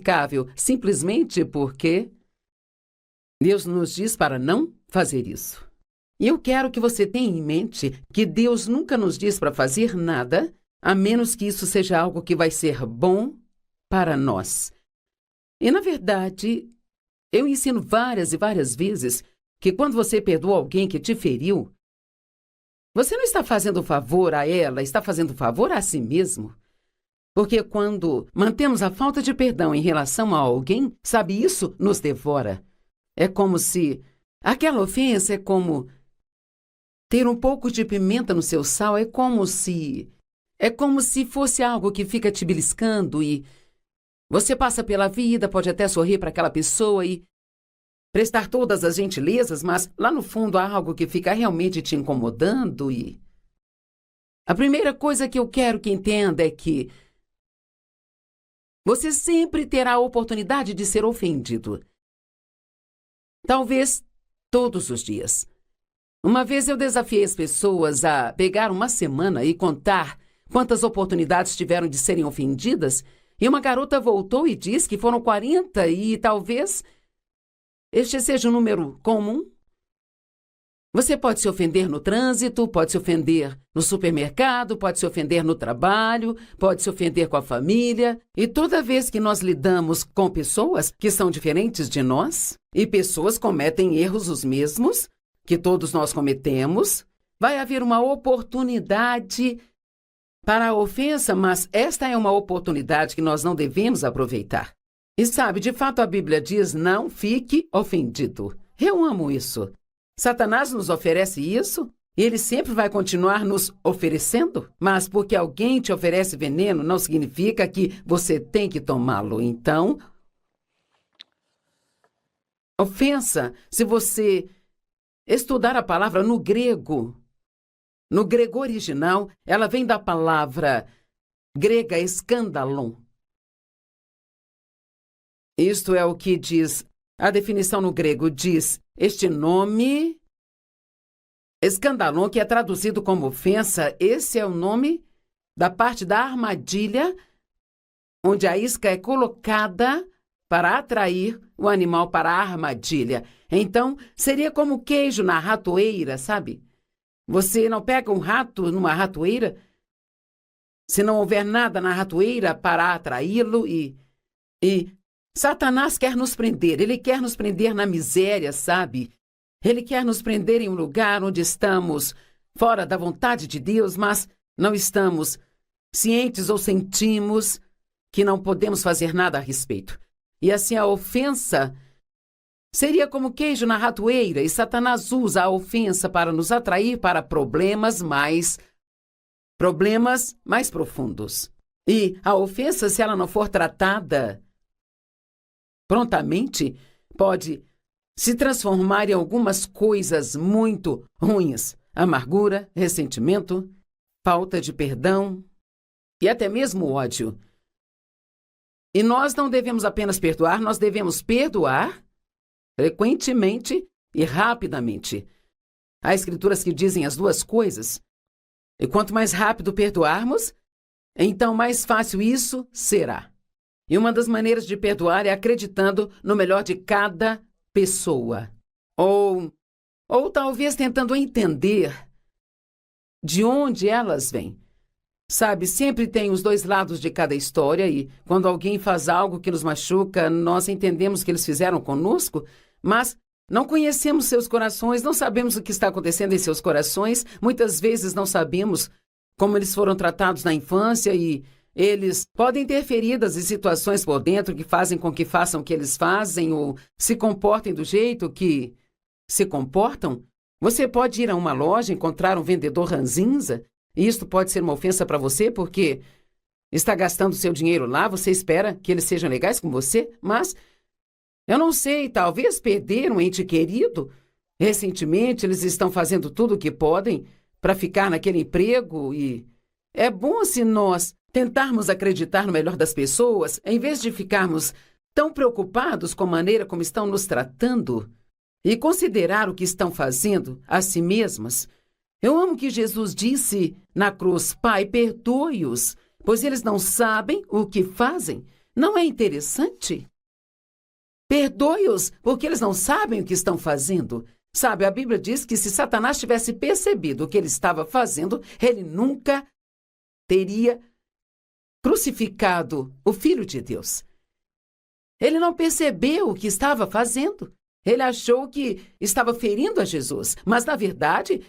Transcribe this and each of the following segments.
injustificável, simplesmente porque Deus nos diz para não fazer isso. E eu quero que você tenha em mente que Deus nunca nos diz para fazer nada, a menos que isso seja algo que vai ser bom para nós. E, na verdade, eu ensino várias e várias vezes que quando você perdoa alguém que te feriu, você não está fazendo favor a ela, está fazendo favor a si mesmo. Porque quando mantemos a falta de perdão em relação a alguém, sabe, isso nos devora. É como se aquela ofensa é como ter um pouco de pimenta no seu sal, é como se fosse algo que fica te beliscando e você passa pela vida, pode até sorrir para aquela pessoa e prestar todas as gentilezas, mas lá no fundo há algo que fica realmente te incomodando e a primeira coisa que eu quero que entenda é que você sempre terá a oportunidade de ser ofendido. Talvez todos os dias. Uma vez eu desafiei as pessoas a pegar uma semana e contar quantas oportunidades tiveram de serem ofendidas, e uma garota voltou e disse que foram 40 e talvez este seja um número comum. Você pode se ofender no trânsito, pode se ofender no supermercado, pode se ofender no trabalho, pode se ofender com a família. E toda vez que nós lidamos com pessoas que são diferentes de nós, e pessoas cometem erros os mesmos que todos nós cometemos, vai haver uma oportunidade para a ofensa, mas esta é uma oportunidade que nós não devemos aproveitar. E sabe, de fato a Bíblia diz, não fique ofendido. Eu amo isso. Satanás nos oferece isso e ele sempre vai continuar nos oferecendo. Mas porque alguém te oferece veneno não significa que você tem que tomá-lo. Então, ofensa, se você estudar a palavra no grego original, ela vem da palavra grega escandalon. Isto é o que diz, a definição no grego diz, este nome, escandalon, que é traduzido como ofensa, esse é o nome da parte da armadilha, onde a isca é colocada para atrair o animal para a armadilha. Então, seria como queijo na ratoeira, sabe? Você não pega um rato numa ratoeira, se não houver nada na ratoeira para atraí-lo e Satanás quer nos prender, ele quer nos prender na miséria, sabe? Ele quer nos prender em um lugar onde estamos fora da vontade de Deus, mas não estamos cientes ou sentimos que não podemos fazer nada a respeito. E assim a ofensa seria como queijo na ratoeira, e Satanás usa a ofensa para nos atrair para problemas mais profundos. E a ofensa, se ela não for tratada prontamente, pode se transformar em algumas coisas muito ruins. Amargura, ressentimento, falta de perdão e até mesmo ódio. E nós não devemos apenas perdoar, nós devemos perdoar frequentemente e rapidamente. Há escrituras que dizem as duas coisas. E quanto mais rápido perdoarmos, então mais fácil isso será. E uma das maneiras de perdoar é acreditando no melhor de cada pessoa. Ou talvez tentando entender de onde elas vêm. Sabe, sempre tem os dois lados de cada história e quando alguém faz algo que nos machuca, nós entendemos que eles fizeram conosco, mas não conhecemos seus corações, não sabemos o que está acontecendo em seus corações, muitas vezes não sabemos como eles foram tratados na infância e eles podem ter feridas e situações por dentro que fazem com que façam o que eles fazem ou se comportem do jeito que se comportam. Você pode ir a uma loja e encontrar um vendedor ranzinza e isto pode ser uma ofensa para você porque está gastando seu dinheiro lá, você espera que eles sejam legais com você, mas eu não sei, talvez perder um ente querido. Recentemente eles estão fazendo tudo o que podem para ficar naquele emprego e é bom se nós tentarmos acreditar no melhor das pessoas, em vez de ficarmos tão preocupados com a maneira como estão nos tratando e considerar o que estão fazendo a si mesmas. Eu amo que Jesus disse na cruz, Pai, perdoe-os, pois eles não sabem o que fazem. Não é interessante? Perdoe-os, porque eles não sabem o que estão fazendo. Sabe, a Bíblia diz que se Satanás tivesse percebido o que ele estava fazendo, ele nunca teria crucificado o Filho de Deus. Ele não percebeu o que estava fazendo. Ele achou que estava ferindo a Jesus, mas, na verdade,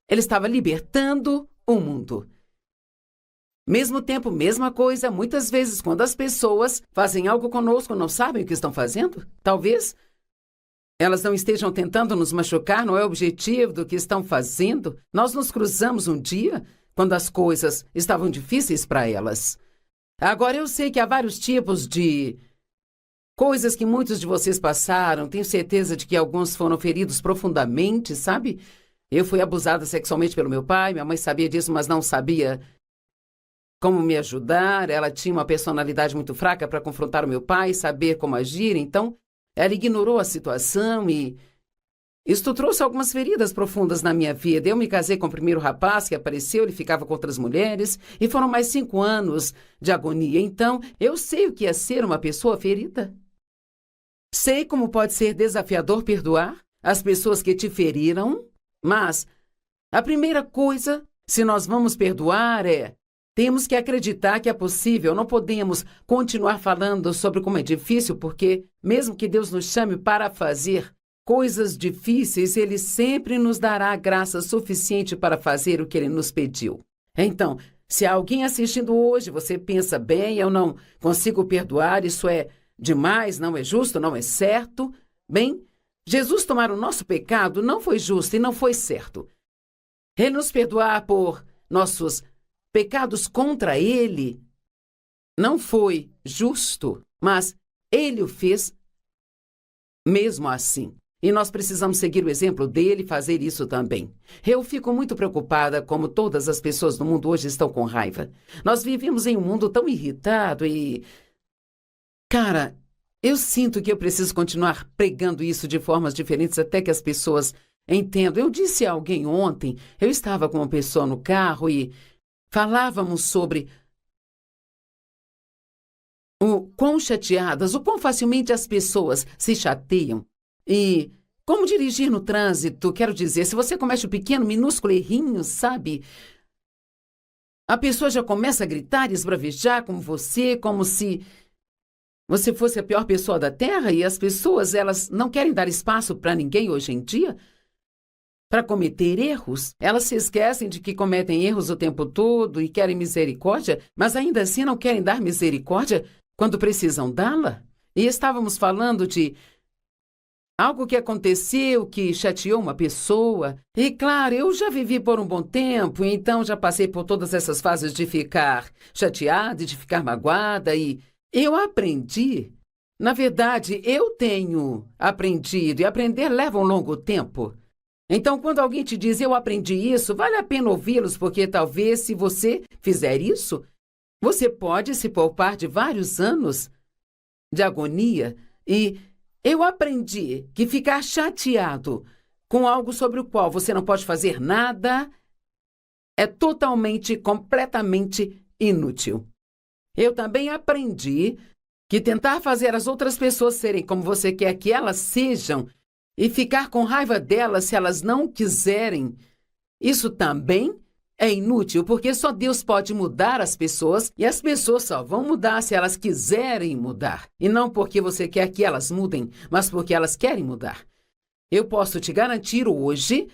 ele estava libertando o mundo. Mesmo tempo, mesma coisa, muitas vezes, quando as pessoas fazem algo conosco, não sabem o que estão fazendo. Talvez elas não estejam tentando nos machucar, não é o objetivo do que estão fazendo. Nós nos cruzamos um dia, quando as coisas estavam difíceis para elas. Agora, eu sei que há vários tipos de coisas que muitos de vocês passaram. Tenho certeza de que alguns foram feridos profundamente, sabe? Eu fui abusada sexualmente pelo meu pai, minha mãe sabia disso, mas não sabia como me ajudar. Ela tinha uma personalidade muito fraca para confrontar o meu pai, saber como agir. Então, ela ignorou a situação e isto trouxe algumas feridas profundas na minha vida. Eu me casei com o primeiro rapaz que apareceu, ele ficava com outras mulheres, e foram mais 5 anos de agonia. Então, eu sei o que é ser uma pessoa ferida. Sei como pode ser desafiador perdoar as pessoas que te feriram, mas a primeira coisa, se nós vamos perdoar, temos que acreditar que é possível. Não podemos continuar falando sobre como é difícil, porque mesmo que Deus nos chame para fazer coisas difíceis, Ele sempre nos dará a graça suficiente para fazer o que Ele nos pediu. Então, se há alguém assistindo hoje, você pensa, bem, eu não consigo perdoar, isso é demais, não é justo, não é certo. Bem, Jesus tomar o nosso pecado não foi justo e não foi certo. Ele nos perdoar por nossos pecados contra Ele não foi justo, mas Ele o fez mesmo assim. E nós precisamos seguir o exemplo dele e fazer isso também. Eu fico muito preocupada como todas as pessoas do mundo hoje estão com raiva. Nós vivemos em um mundo tão irritado e... Cara, eu sinto que eu preciso continuar pregando isso de formas diferentes até que as pessoas entendam. Eu disse a alguém ontem, eu estava com uma pessoa no carro e falávamos sobre o quão chateadas, o quão facilmente as pessoas se chateiam. E como dirigir no trânsito, quero dizer, se você comete um pequeno, minúsculo errinho, sabe? A pessoa já começa a gritar e esbravejar com você, como se você fosse a pior pessoa da Terra, e as pessoas, elas não querem dar espaço para ninguém hoje em dia para cometer erros. Elas se esquecem de que cometem erros o tempo todo e querem misericórdia, mas ainda assim não querem dar misericórdia quando precisam dá-la. E estávamos falando de algo que aconteceu, que chateou uma pessoa. E, claro, eu já vivi por um bom tempo, então já passei por todas essas fases de ficar chateada e de ficar magoada. E eu aprendi. Na verdade, eu tenho aprendido, e aprender leva um longo tempo. Então, quando alguém te diz, eu aprendi isso, vale a pena ouvi-los, porque talvez, se você fizer isso, você pode se poupar de vários anos de agonia. E eu aprendi que ficar chateado com algo sobre o qual você não pode fazer nada é totalmente, completamente inútil. Eu também aprendi que tentar fazer as outras pessoas serem como você quer que elas sejam e ficar com raiva delas se elas não quiserem, isso também é inútil, porque só Deus pode mudar as pessoas e as pessoas só vão mudar se elas quiserem mudar. E não porque você quer que elas mudem, mas porque elas querem mudar. Eu posso te garantir hoje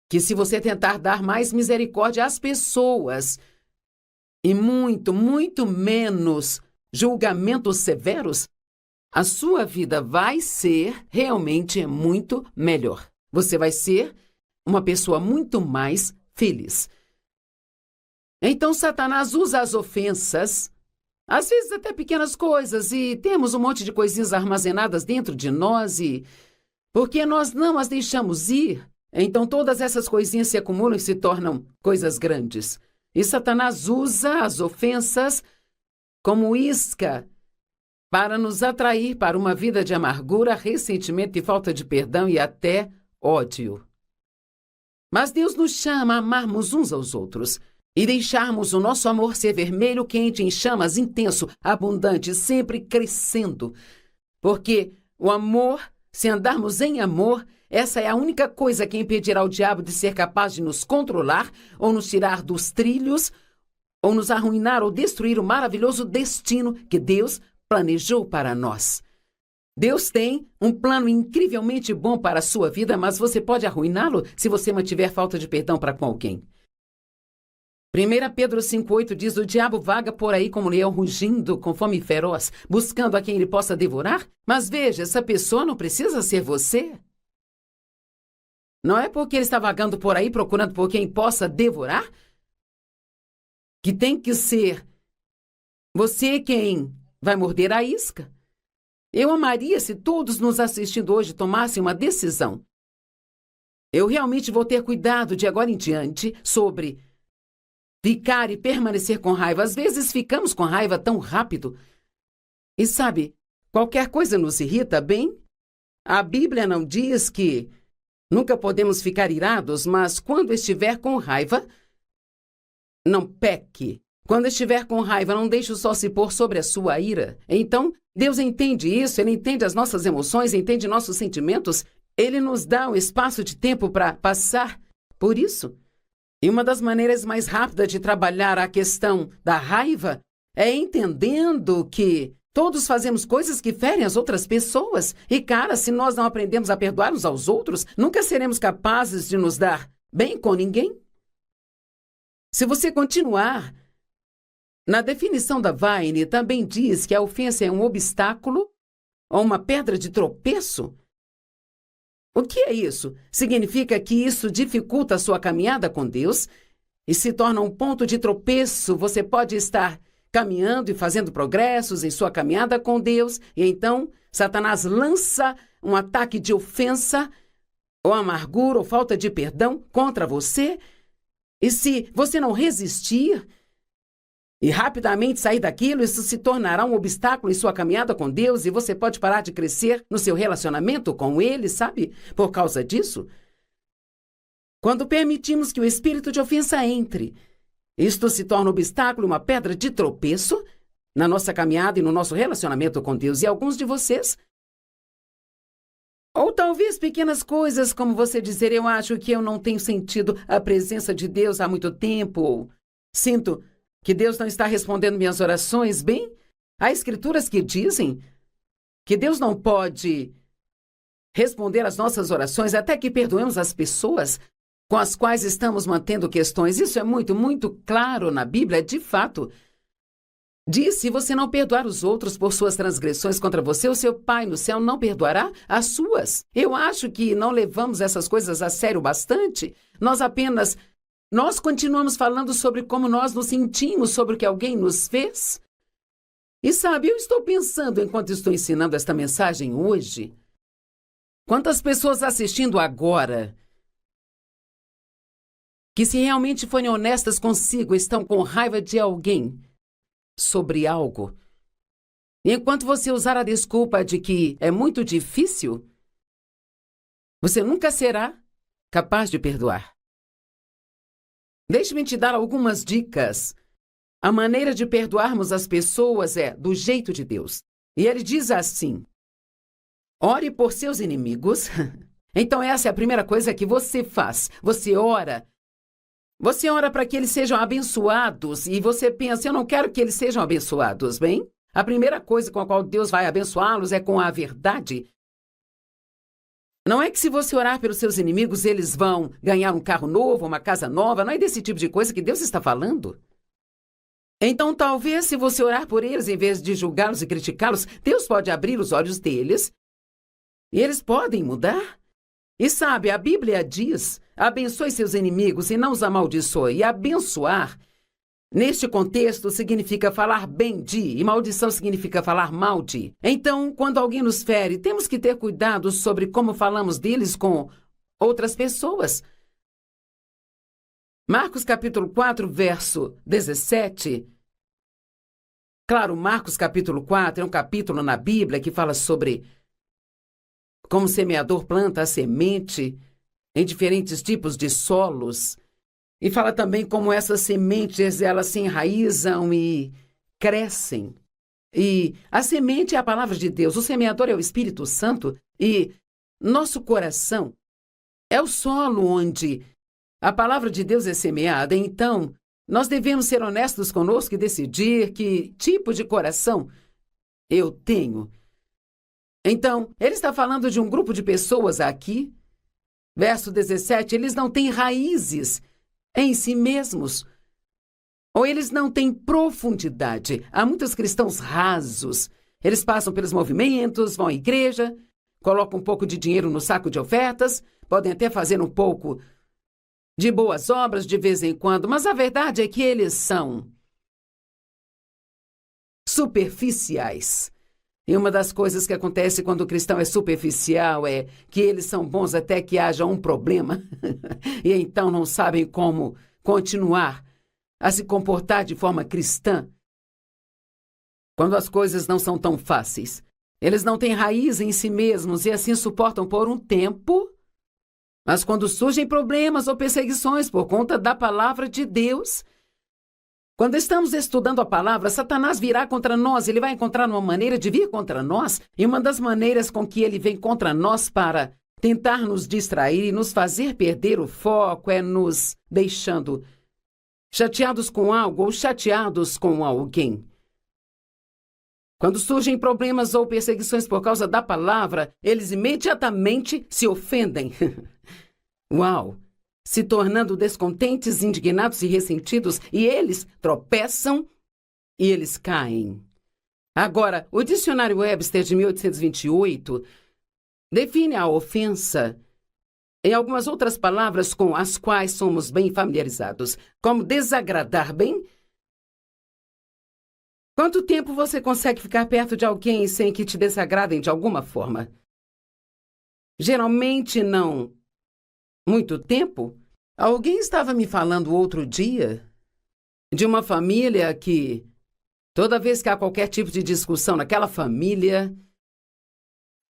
que se você tentar dar mais misericórdia às pessoas e muito, muito menos julgamentos severos, a sua vida vai ser realmente muito melhor. Você vai ser uma pessoa muito mais feliz. Então, Satanás usa as ofensas, às vezes até pequenas coisas, e temos um monte de coisinhas armazenadas dentro de nós, e porque nós não as deixamos ir, então todas essas coisinhas se acumulam e se tornam coisas grandes. E Satanás usa as ofensas como isca para nos atrair para uma vida de amargura, ressentimento e falta de perdão e até ódio. Mas Deus nos chama a amarmos uns aos outros. e deixarmos o nosso amor ser vermelho, quente, em chamas, intenso, abundante, sempre crescendo. Porque o amor, se andarmos em amor, essa é a única coisa que impedirá o diabo de ser capaz de nos controlar, ou nos tirar dos trilhos, ou nos arruinar ou destruir o maravilhoso destino que Deus planejou para nós. Deus tem um plano incrivelmente bom para a sua vida, mas você pode arruiná-lo se você mantiver falta de perdão para com alguém. 1 Pedro 5,8 diz: o diabo vaga por aí como leão rugindo, com fome feroz, buscando a quem ele possa devorar. Mas veja, essa pessoa não precisa ser você. Não é porque ele está vagando por aí procurando por quem possa devorar que tem que ser você quem vai morder a isca. Eu amaria se todos nos assistindo hoje tomassem uma decisão. Eu realmente vou ter cuidado de agora em diante sobre ficar e permanecer com raiva. Às vezes ficamos com raiva tão rápido. E sabe, qualquer coisa nos irrita, bem? A Bíblia não diz que nunca podemos ficar irados, mas quando estiver com raiva, não peque. Quando estiver com raiva, não deixe o sol se pôr sobre a sua ira. Então, Deus entende isso, Ele entende as nossas emoções, entende nossos sentimentos. Ele nos dá um espaço de tempo para passar por isso. E uma das maneiras mais rápidas de trabalhar a questão da raiva é entendendo que todos fazemos coisas que ferem as outras pessoas. E, cara, se nós não aprendemos a perdoar uns aos outros, nunca seremos capazes de nos dar bem com ninguém. Se você continuar, na definição da Vine também diz que a ofensa é um obstáculo ou uma pedra de tropeço. O que é isso? Significa que isso dificulta a sua caminhada com Deus e se torna um ponto de tropeço. Você pode estar caminhando e fazendo progressos em sua caminhada com Deus, e então Satanás lança um ataque de ofensa, ou amargura, ou falta de perdão contra você. E se você não resistir e rapidamente sair daquilo, isso se tornará um obstáculo em sua caminhada com Deus e você pode parar de crescer no seu relacionamento com Ele, sabe? Por causa disso. Quando permitimos que o espírito de ofensa entre, isto se torna um obstáculo, uma pedra de tropeço na nossa caminhada e no nosso relacionamento com Deus. E alguns de vocês, ou talvez pequenas coisas como você dizer: eu acho que eu não tenho sentido a presença de Deus há muito tempo, ou sinto que Deus não está respondendo minhas orações. Bem, há escrituras que dizem que Deus não pode responder às nossas orações até que perdoemos as pessoas com as quais estamos mantendo questões. Isso é muito, muito claro na Bíblia, de fato. Diz: se você não perdoar os outros por suas transgressões contra você, o seu Pai no céu não perdoará as suas. Eu acho que não levamos essas coisas a sério bastante. Nós continuamos falando sobre como nós nos sentimos sobre o que alguém nos fez. E sabe, eu estou pensando, enquanto estou ensinando esta mensagem hoje, quantas pessoas assistindo agora, que se realmente forem honestas consigo, estão com raiva de alguém sobre algo. E enquanto você usar a desculpa de que é muito difícil, você nunca será capaz de perdoar. Deixe-me te dar algumas dicas. A maneira de perdoarmos as pessoas é do jeito de Deus. E ele diz assim: ore por seus inimigos. Então essa é a primeira coisa que você faz. Você ora. Você ora para que eles sejam abençoados. E você pensa: eu não quero que eles sejam abençoados, bem? A primeira coisa com a qual Deus vai abençoá-los é com a verdade. Não é que se você orar pelos seus inimigos, eles vão ganhar um carro novo, uma casa nova. Não é desse tipo de coisa que Deus está falando. Então, talvez, se você orar por eles, em vez de julgá-los e criticá-los, Deus pode abrir os olhos deles e eles podem mudar. E sabe, a Bíblia diz: abençoe seus inimigos e não os amaldiçoe. E abençoar, neste contexto, significa falar bem de, e maldição significa falar mal de. Então, quando alguém nos fere, temos que ter cuidado sobre como falamos deles com outras pessoas. Marcos capítulo 4, verso 17. Claro, Marcos capítulo 4 é um capítulo na Bíblia que fala sobre como o semeador planta a semente em diferentes tipos de solos. E fala também como essas sementes, elas se enraizam e crescem. E a semente é a palavra de Deus, o semeador é o Espírito Santo e nosso coração é o solo onde a palavra de Deus é semeada. Então, nós devemos ser honestos conosco e decidir que tipo de coração eu tenho. Então, ele está falando de um grupo de pessoas aqui. Verso 17, eles não têm raízes em si mesmos, ou eles não têm profundidade. Há muitos cristãos rasos. Eles passam pelos movimentos, vão à igreja, colocam um pouco de dinheiro no saco de ofertas, podem até fazer um pouco de boas obras de vez em quando, mas a verdade é que eles são superficiais. E uma das coisas que acontece quando o cristão é superficial é que eles são bons até que haja um problema e então não sabem como continuar a se comportar de forma cristã quando as coisas não são tão fáceis. Eles não têm raiz em si mesmos e assim suportam por um tempo, mas quando surgem problemas ou perseguições por conta da palavra de Deus, quando estamos estudando a palavra, Satanás virá contra nós, ele vai encontrar uma maneira de vir contra nós, e uma das maneiras com que ele vem contra nós para tentar nos distrair e nos fazer perder o foco é nos deixando chateados com algo ou chateados com alguém. Quando surgem problemas ou perseguições por causa da palavra, eles imediatamente se ofendem. Uau! Se tornando descontentes, indignados e ressentidos, e eles tropeçam e eles caem. Agora, o dicionário Webster de 1828 define a ofensa em algumas outras palavras com as quais somos bem familiarizados, como desagradar bem. Quanto tempo você consegue ficar perto de alguém sem que te desagradem de alguma forma? Geralmente não muito tempo. Alguém estava me falando outro dia de uma família que, toda vez que há qualquer tipo de discussão naquela família,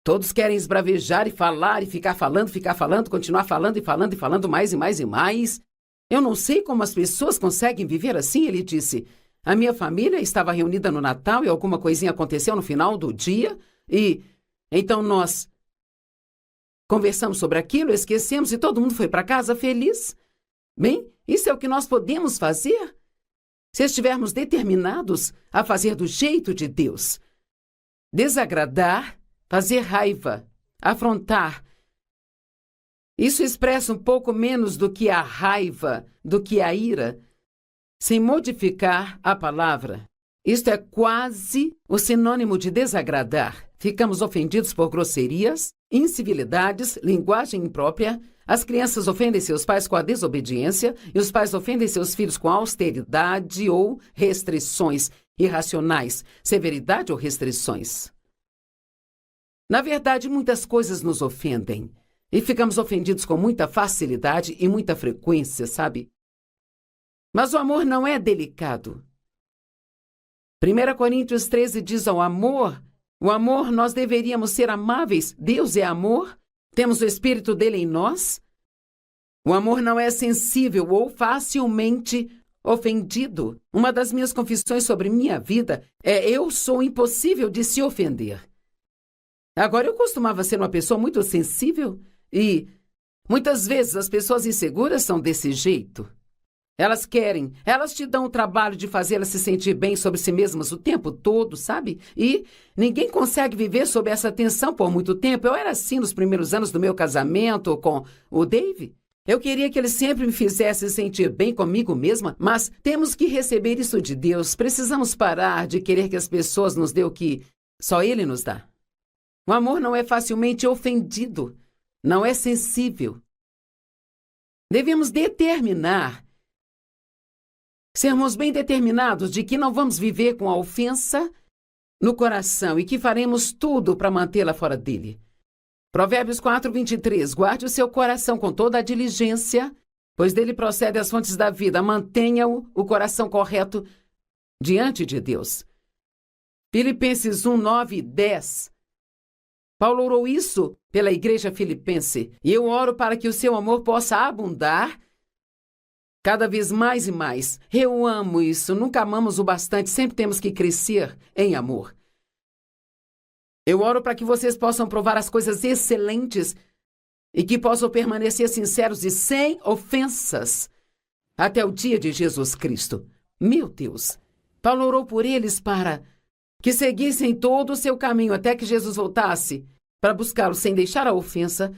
todos querem esbravejar e falar e ficar falando, continuar falando e falando mais e mais e mais. Eu não sei como as pessoas conseguem viver assim, ele disse. A minha família estava reunida no Natal e alguma coisinha aconteceu no final do dia e então nós conversamos sobre aquilo, esquecemos e todo mundo foi para casa feliz. Bem, isso é o que nós podemos fazer se estivermos determinados a fazer do jeito de Deus. Desagradar, fazer raiva, afrontar. Isso expressa um pouco menos do que a raiva, do que a ira, sem modificar a palavra. Isto é quase o sinônimo de desagradar. Ficamos ofendidos por grosserias, incivilidades, linguagem imprópria. As crianças ofendem seus pais com a desobediência e os pais ofendem seus filhos com austeridade ou restrições irracionais, severidade ou restrições. Na verdade, muitas coisas nos ofendem e ficamos ofendidos com muita facilidade e muita frequência, sabe? Mas o amor não é delicado. 1 Coríntios 13 diz ao amor, o amor nós deveríamos ser amáveis, Deus é amor, temos o Espírito dele em nós. O amor não é sensível ou facilmente ofendido. Uma das minhas confissões sobre minha vida é eu sou impossível de se ofender. Agora, eu costumava ser uma pessoa muito sensível e muitas vezes as pessoas inseguras são desse jeito. Elas te dão o trabalho de fazê-las se sentir bem sobre si mesmas o tempo todo, sabe? E ninguém consegue viver sob essa tensão por muito tempo. Eu era assim nos primeiros anos do meu casamento com o Dave. Eu queria que ele sempre me fizesse sentir bem comigo mesma, mas temos que receber isso de Deus. Precisamos parar de querer que as pessoas nos dêem o que só Ele nos dá. O amor não é facilmente ofendido, não é sensível. Devemos sermos bem determinados de que não vamos viver com a ofensa no coração e que faremos tudo para mantê-la fora dele. Provérbios 4:23. Guarde o seu coração com toda a diligência, pois dele procedem as fontes da vida. Mantenha-o, o coração correto, diante de Deus. Filipenses 1:9 e 10. Paulo orou isso pela igreja filipense. E eu oro para que o seu amor possa abundar Cada vez mais e mais. Eu amo isso. Nunca amamos o bastante. Sempre temos que crescer em amor. Eu oro para que vocês possam provar as coisas excelentes e que possam permanecer sinceros e sem ofensas até o dia de Jesus Cristo. Meu Deus! Paulo orou por eles para que seguissem todo o seu caminho até que Jesus voltasse para buscá-lo sem deixar a ofensa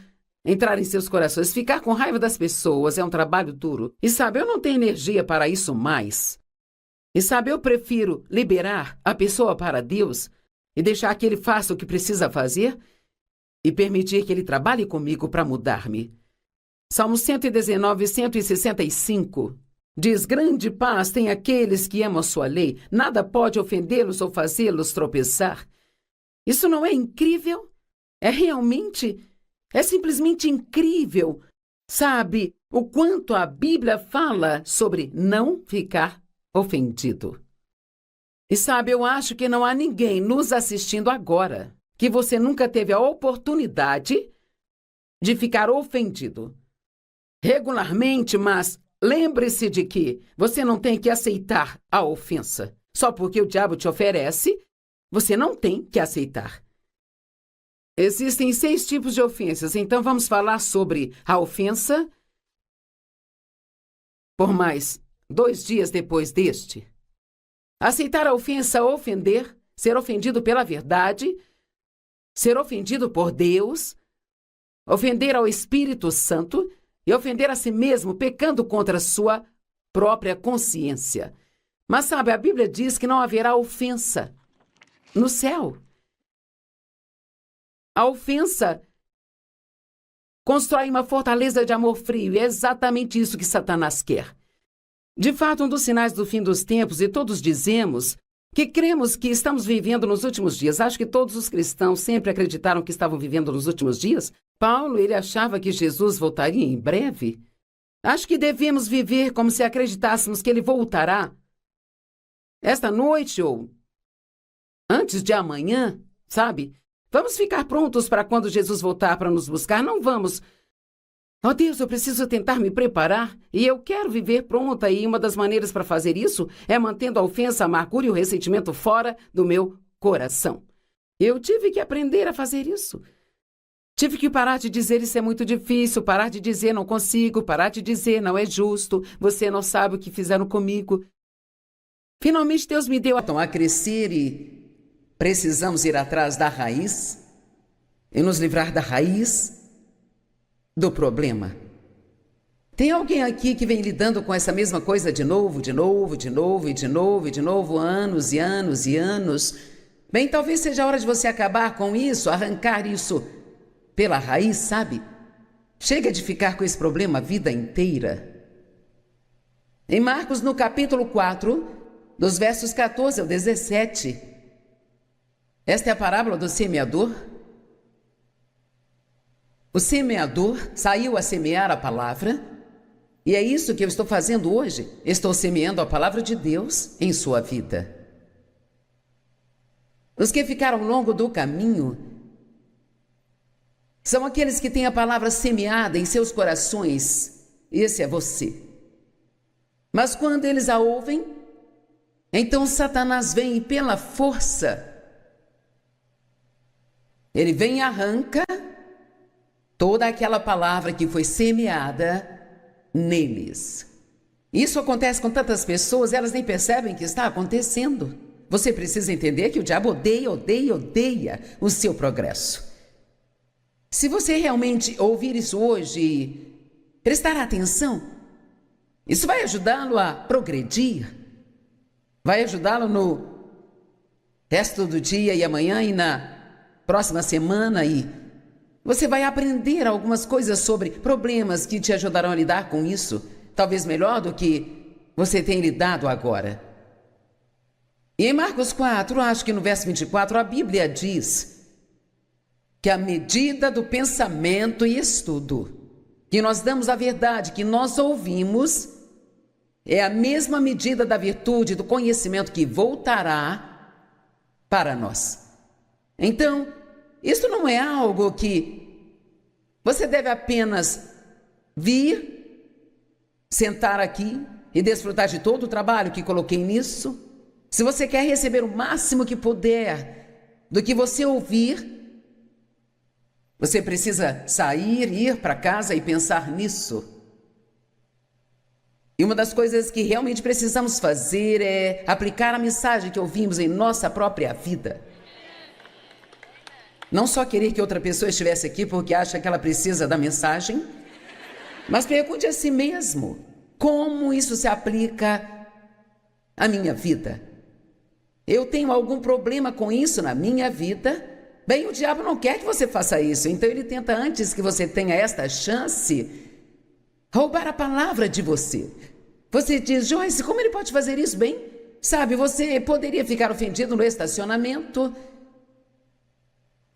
entrar em seus corações. Ficar com raiva das pessoas é um trabalho duro. E sabe, eu não tenho energia para isso mais. E sabe, eu prefiro liberar a pessoa para Deus e deixar que Ele faça o que precisa fazer e permitir que Ele trabalhe comigo para mudar-me. Salmo 119, 165 diz: grande paz tem aqueles que amam a sua lei. Nada pode ofendê-los ou fazê-los tropeçar. Isso não é incrível? É simplesmente incrível. Sabe o quanto a Bíblia fala sobre não ficar ofendido. E sabe, eu acho que não há ninguém nos assistindo agora que você nunca teve a oportunidade de ficar ofendido. Regularmente, mas lembre-se de que você não tem que aceitar a ofensa. Só porque o diabo te oferece, você não tem que aceitar. Existem 6 tipos de ofensas, então vamos falar sobre a ofensa por mais 2 dias depois deste. Aceitar a ofensa, ofender, ser ofendido pela verdade, ser ofendido por Deus, ofender ao Espírito Santo e ofender a si mesmo, pecando contra a sua própria consciência. Mas sabe, a Bíblia diz que não haverá ofensa no céu. A ofensa constrói uma fortaleza de amor frio, e é exatamente isso que Satanás quer. De fato, um dos sinais do fim dos tempos, e todos dizemos que cremos que estamos vivendo nos últimos dias. Acho que todos os cristãos sempre acreditaram que estavam vivendo nos últimos dias. Paulo, ele achava que Jesus voltaria em breve. Acho que devemos viver como se acreditássemos que ele voltará esta noite ou antes de amanhã, sabe? Vamos ficar prontos para quando Jesus voltar para nos buscar? Não vamos. Oh Deus, eu preciso tentar me preparar e eu quero viver pronta, e uma das maneiras para fazer isso é mantendo a ofensa, a amargura e o ressentimento fora do meu coração. Eu tive que aprender a fazer isso. Tive que parar de dizer isso é muito difícil, parar de dizer não consigo, parar de dizer não é justo, você não sabe o que fizeram comigo. Finalmente Deus me deu a crescer e precisamos ir atrás da raiz e nos livrar da raiz do problema. Tem alguém aqui que vem lidando com essa mesma coisa de novo, anos e anos e anos? Bem, talvez seja a hora de você acabar com isso, arrancar isso pela raiz, sabe? Chega de ficar com esse problema a vida inteira. Em Marcos, no capítulo 4, dos versos 14 ao 17, esta é a parábola do semeador. O semeador saiu a semear a palavra, e é isso que eu estou fazendo hoje. Estou semeando a palavra de Deus em sua vida. Os que ficaram ao longo do caminho são aqueles que têm a palavra semeada em seus corações. Esse é você. Mas quando eles a ouvem, então Satanás vem e pela força ele vem e arranca toda aquela palavra que foi semeada neles. Isso acontece com tantas pessoas, elas nem percebem que está acontecendo. Você precisa entender que o diabo odeia o seu progresso. Se você realmente ouvir isso hoje e prestar atenção, isso vai ajudá-lo a progredir, vai ajudá-lo no resto do dia e amanhã e na próxima semana, e você vai aprender algumas coisas sobre problemas que te ajudarão a lidar com isso, talvez melhor do que você tem lidado agora. E em Marcos 4, acho que no verso 24, a Bíblia diz que a medida do pensamento e estudo que nós damos à verdade que nós ouvimos é a mesma medida da virtude do conhecimento que voltará para nós. Então, isso não é algo que você deve apenas vir sentar aqui e desfrutar de todo o trabalho que coloquei nisso, se você quer receber o máximo que puder do que você ouvir, você precisa sair, ir para casa e pensar nisso. E uma das coisas que realmente precisamos fazer é aplicar a mensagem que ouvimos em nossa própria vida. Não só querer que outra pessoa estivesse aqui porque acha que ela precisa da mensagem, mas pergunte a si mesmo, como isso se aplica à minha vida? Eu tenho algum problema com isso na minha vida? Bem, o diabo não quer que você faça isso, então ele tenta, antes que você tenha esta chance, roubar a palavra de você. Você diz, Joyce, como ele pode fazer isso? Bem, sabe, você poderia ficar ofendido no estacionamento.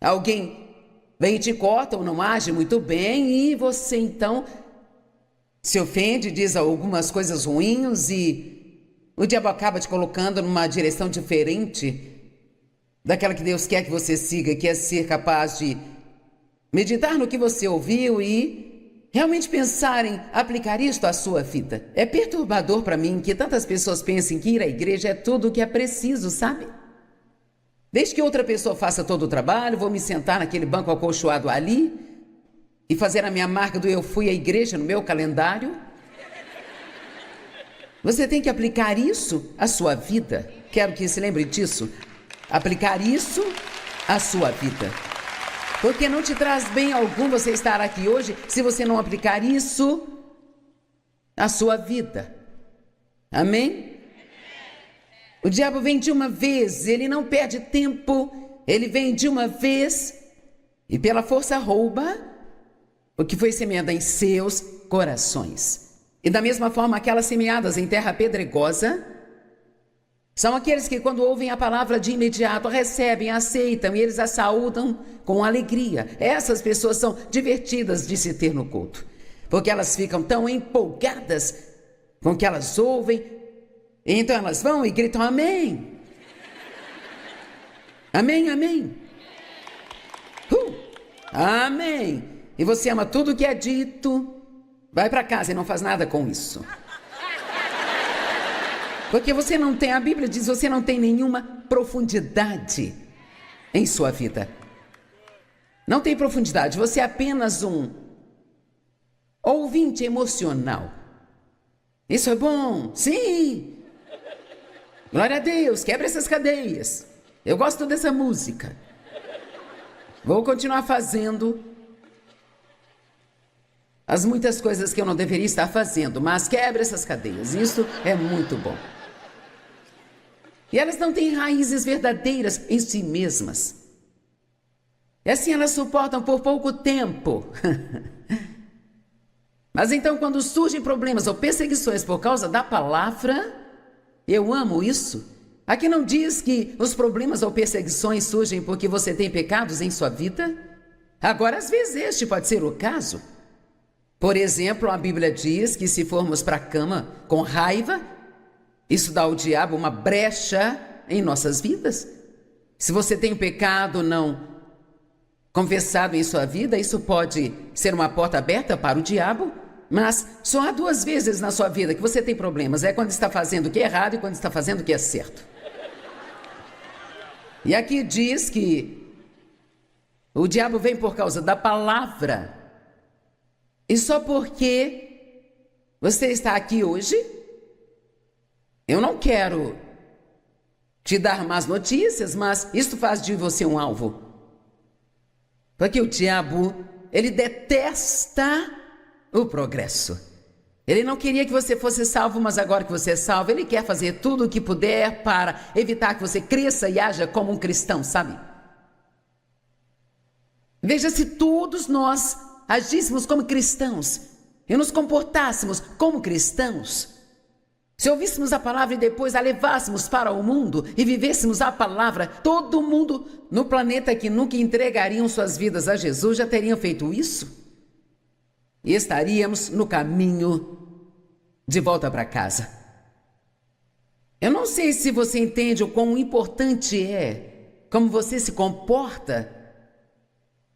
Alguém vem e te corta ou não age muito bem e você então se ofende, diz algumas coisas ruins e o diabo acaba te colocando numa direção diferente daquela que Deus quer que você siga, que é ser capaz de meditar no que você ouviu e realmente pensar em aplicar isto à sua vida. É perturbador para mim que tantas pessoas pensem que ir à igreja é tudo o que é preciso, sabe? Desde que outra pessoa faça todo o trabalho, vou me sentar naquele banco acolchoado ali e fazer a minha marca do eu fui à igreja no meu calendário. Você tem que aplicar isso à sua vida. Quero que se lembre disso. Aplicar isso à sua vida. Porque não te traz bem algum você estar aqui hoje se você não aplicar isso à sua vida. Amém? O diabo vem de uma vez, ele não perde tempo, ele vem de uma vez e pela força rouba o que foi semeado em seus corações. E da mesma forma, aquelas semeadas em terra pedregosa são aqueles que quando ouvem a palavra de imediato, recebem, aceitam e eles a saúdam com alegria. Essas pessoas são divertidas de se ter no culto, porque elas ficam tão empolgadas com o que elas ouvem. Então elas vão e gritam amém. Amém, amém. Amém. E você ama tudo o que é dito, vai para casa e não faz nada com isso. Porque você não tem, a Bíblia diz, você não tem nenhuma profundidade em sua vida. Não tem profundidade, você é apenas um ouvinte emocional. Isso é bom? Sim. Glória a Deus, quebra essas cadeias. Eu gosto dessa música. Vou continuar fazendo as muitas coisas que eu não deveria estar fazendo, mas quebra essas cadeias. Isso é muito bom. E elas não têm raízes verdadeiras em si mesmas. E assim elas suportam por pouco tempo. Mas então quando surgem problemas ou perseguições por causa da palavra, eu amo isso. Aqui não diz que os problemas ou perseguições surgem porque você tem pecados em sua vida. Agora, às vezes, este pode ser o caso. Por exemplo, a Bíblia diz que se formos para a cama com raiva, isso dá ao diabo uma brecha em nossas vidas. Se você tem um pecado não confessado em sua vida, isso pode ser uma porta aberta para o diabo. Mas só há duas vezes na sua vida que você tem problemas. É quando está fazendo o que é errado e quando está fazendo o que é certo. E aqui diz que o diabo vem por causa da palavra. E só porque você está aqui hoje, eu não quero te dar más notícias, mas isso faz de você um alvo. Porque o diabo, ele detesta o progresso. Ele não queria que você fosse salvo, mas agora que você é salvo, ele quer fazer tudo o que puder para evitar que você cresça e haja como um cristão, sabe? Veja, se todos nós agíssemos como cristãos e nos comportássemos como cristãos, se ouvíssemos a palavra e depois a levássemos para o mundo e vivêssemos a palavra, todo mundo no planeta que nunca entregariam suas vidas a Jesus já teriam feito isso. E estaríamos no caminho de volta para casa. Eu não sei se você entende o quão importante é como você se comporta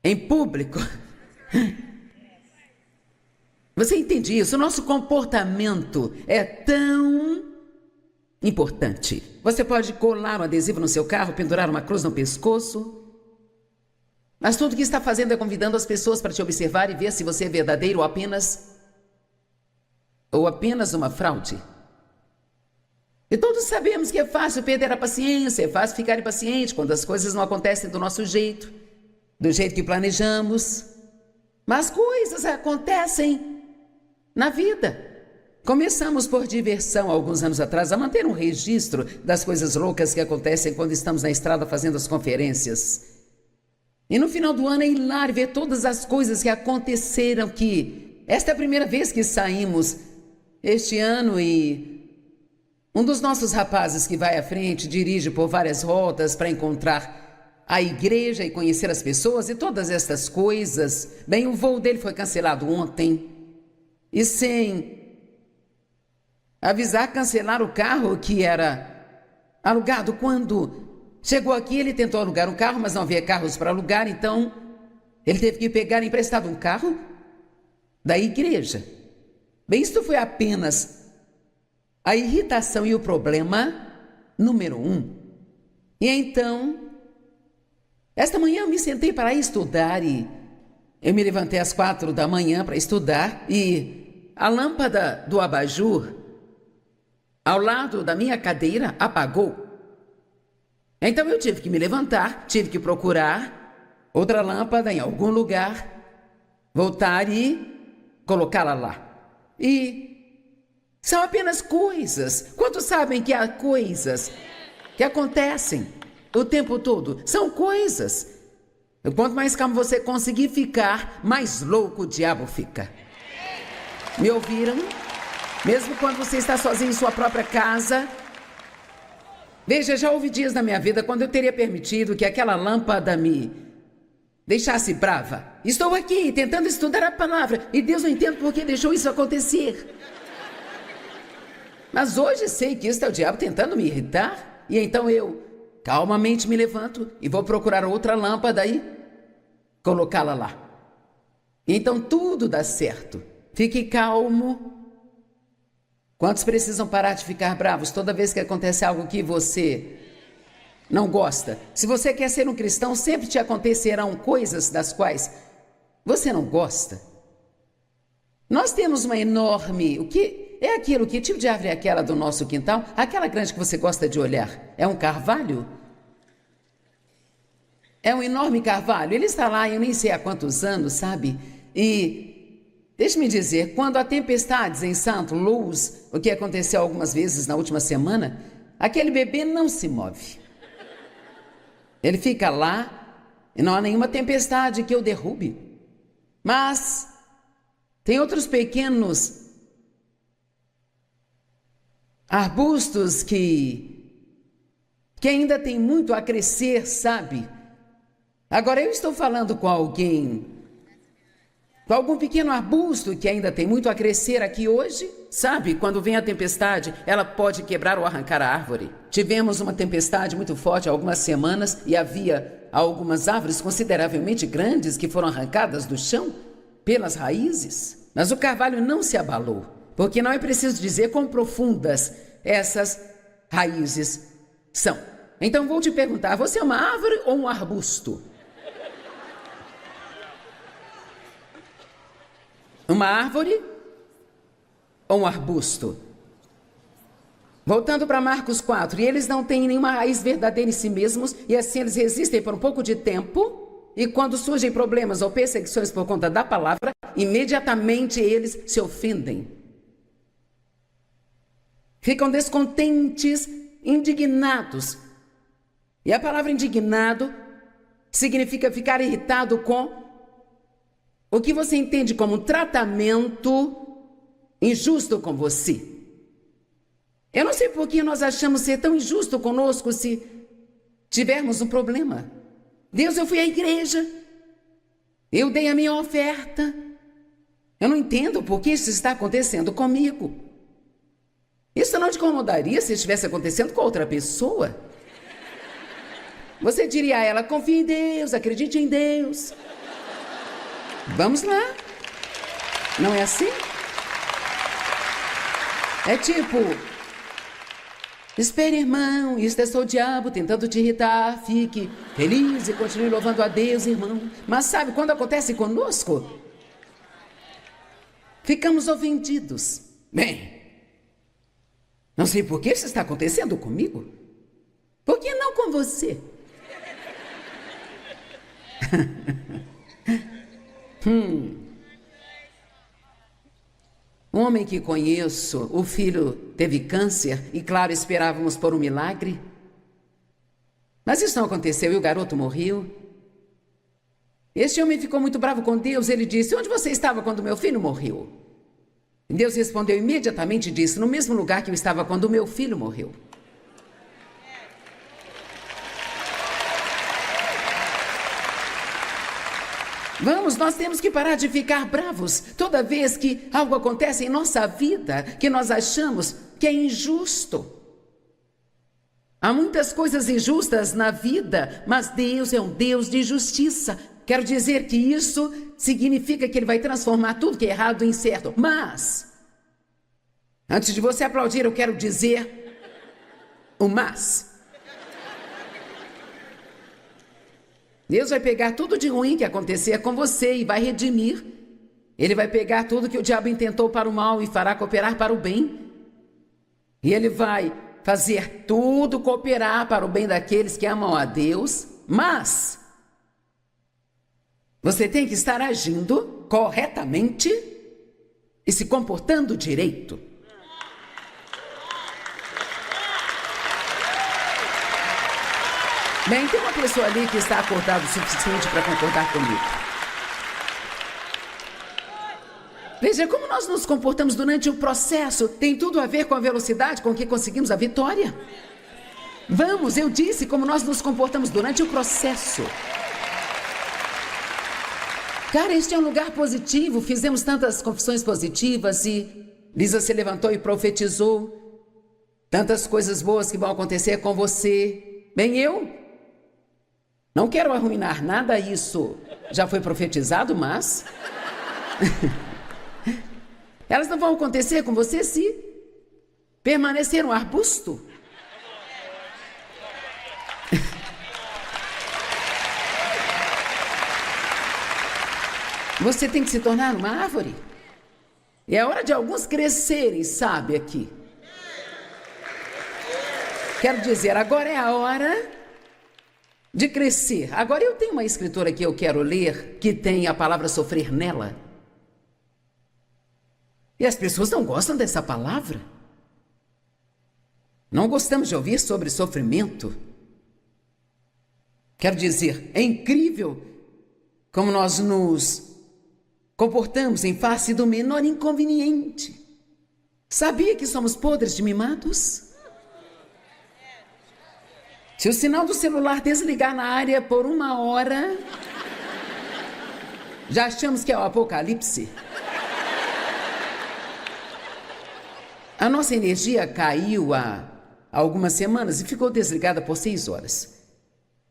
em público. Você entende isso? O nosso comportamento é tão importante. Você pode colar um adesivo no seu carro, pendurar uma cruz no pescoço, mas tudo que está fazendo é convidando as pessoas para te observar e ver se você é verdadeiro ou apenas uma fraude. E todos sabemos que é fácil perder a paciência, é fácil ficar impaciente quando as coisas não acontecem do nosso jeito, do jeito que planejamos. Mas coisas acontecem na vida. Começamos por diversão alguns anos atrás a manter um registro das coisas loucas que acontecem quando estamos na estrada fazendo as conferências. E no final do ano é hilário ver todas as coisas que aconteceram, que esta é a primeira vez que saímos este ano e um dos nossos rapazes que vai à frente dirige por várias rotas para encontrar a igreja e conhecer as pessoas e todas estas coisas. Bem, o voo dele foi cancelado ontem e sem avisar, cancelaram o carro que era alugado. Quando chegou aqui, ele tentou alugar um carro, mas não havia carros para alugar, então ele teve que pegar emprestado um carro da igreja. Bem, isto foi apenas a irritação e o problema número 1. E então, esta manhã eu me sentei para estudar e eu me levantei às 4 da manhã para estudar e a lâmpada do abajur ao lado da minha cadeira apagou. Então eu tive que me levantar, tive que procurar outra lâmpada em algum lugar, voltar e colocá-la lá. E são apenas coisas. Quantos sabem que há coisas que acontecem o tempo todo? São coisas. E quanto mais calmo você conseguir ficar, mais louco o diabo fica. Me ouviram? Mesmo quando você está sozinho em sua própria casa. Veja, já houve dias na minha vida quando eu teria permitido que aquela lâmpada me deixasse brava. Estou aqui tentando estudar a palavra e Deus não entende por que deixou isso acontecer. Mas hoje sei que isso é o diabo tentando me irritar. E então eu calmamente me levanto e vou procurar outra lâmpada e colocá-la lá. Então tudo dá certo. Fique calmo. Quantos precisam parar de ficar bravos toda vez que acontece algo que você não gosta? Se você quer ser um cristão, sempre te acontecerão coisas das quais você não gosta. Nós temos uma enorme... O que é aquilo? Que tipo de árvore é aquela do nosso quintal? Aquela grande que você gosta de olhar. É um carvalho? É um enorme carvalho. Ele está lá, eu nem sei há quantos anos, sabe? E deixe-me dizer, quando há tempestades em St. Louis, o que aconteceu algumas vezes na última semana, aquele bebê não se move. Ele fica lá e não há nenhuma tempestade que o derrube. Mas tem outros pequenos arbustos que ainda tem muito a crescer, sabe? Agora eu estou falando com alguém, com algum pequeno arbusto que ainda tem muito a crescer aqui hoje, sabe? Quando vem a tempestade, ela pode quebrar ou arrancar a árvore. Tivemos uma tempestade muito forte há algumas semanas e havia algumas árvores consideravelmente grandes que foram arrancadas do chão pelas raízes. Mas o carvalho não se abalou, porque não é preciso dizer quão profundas essas raízes são. Então vou te perguntar, você é uma árvore ou um arbusto? Uma árvore ou um arbusto? Voltando para Marcos 4, e eles não têm nenhuma raiz verdadeira em si mesmos, e assim eles resistem por um pouco de tempo, e quando surgem problemas ou perseguições por conta da palavra, imediatamente eles se ofendem. Ficam descontentes, indignados. E a palavra indignado significa ficar irritado com o que você entende como um tratamento injusto com você. Eu não sei por que nós achamos ser tão injusto conosco se tivermos um problema. Deus, eu fui à igreja, eu dei a minha oferta. Eu não entendo por que isso está acontecendo comigo. Isso não te incomodaria se estivesse acontecendo com outra pessoa? Você diria a ela, confie em Deus, acredite em Deus. Vamos lá. Não é assim? É tipo: espere, irmão, isto é só o diabo tentando te irritar. Fique feliz e continue louvando a Deus, irmão. Mas sabe, quando acontece conosco, ficamos ofendidos. Bem, não sei por que isso está acontecendo comigo. Por que não com você? Um homem que conheço, o filho teve câncer e, claro, esperávamos por um milagre. Mas isso não aconteceu e o garoto morreu. Este homem ficou muito bravo com Deus. Ele disse: onde você estava quando meu filho morreu? E Deus respondeu imediatamente e disse: no mesmo lugar que eu estava quando o meu filho morreu. Vamos, nós temos que parar de ficar bravos toda vez que algo acontece em nossa vida que nós achamos que é injusto. Há muitas coisas injustas na vida, mas Deus é um Deus de justiça. Quero dizer que isso significa que Ele vai transformar tudo que é errado em certo. Mas, antes de você aplaudir, eu quero dizer o mas. Deus vai pegar tudo de ruim que acontecer com você e vai redimir. Ele vai pegar tudo que o diabo intentou para o mal e fará cooperar para o bem. E Ele vai fazer tudo cooperar para o bem daqueles que amam a Deus. Mas você tem que estar agindo corretamente e se comportando direito. Bem, tem uma pessoa ali que está acordada o suficiente para concordar comigo. Veja, como nós nos comportamos durante o processo tem tudo a ver com a velocidade com que conseguimos a vitória. Vamos, eu disse como nós nos comportamos durante o processo. Cara, este é um lugar positivo. Fizemos tantas confissões positivas e Lisa se levantou e profetizou tantas coisas boas que vão acontecer com você. Bem, eu não quero arruinar nada, isso já foi profetizado, mas elas não vão acontecer com você se permanecer um arbusto. Você tem que se tornar uma árvore. E é hora de alguns crescerem, sabe, aqui. Quero dizer, agora é a hora de crescer. Agora eu tenho uma escritora que eu quero ler, que tem a palavra sofrer nela. E as pessoas não gostam dessa palavra. Não gostamos de ouvir sobre sofrimento. Quero dizer, é incrível como nós nos comportamos em face do menor inconveniente. Sabia que somos podres de mimados? Se o sinal do celular desligar na área por 1 hora, já achamos que é o apocalipse. A nossa energia caiu há algumas semanas e ficou desligada por 6 horas.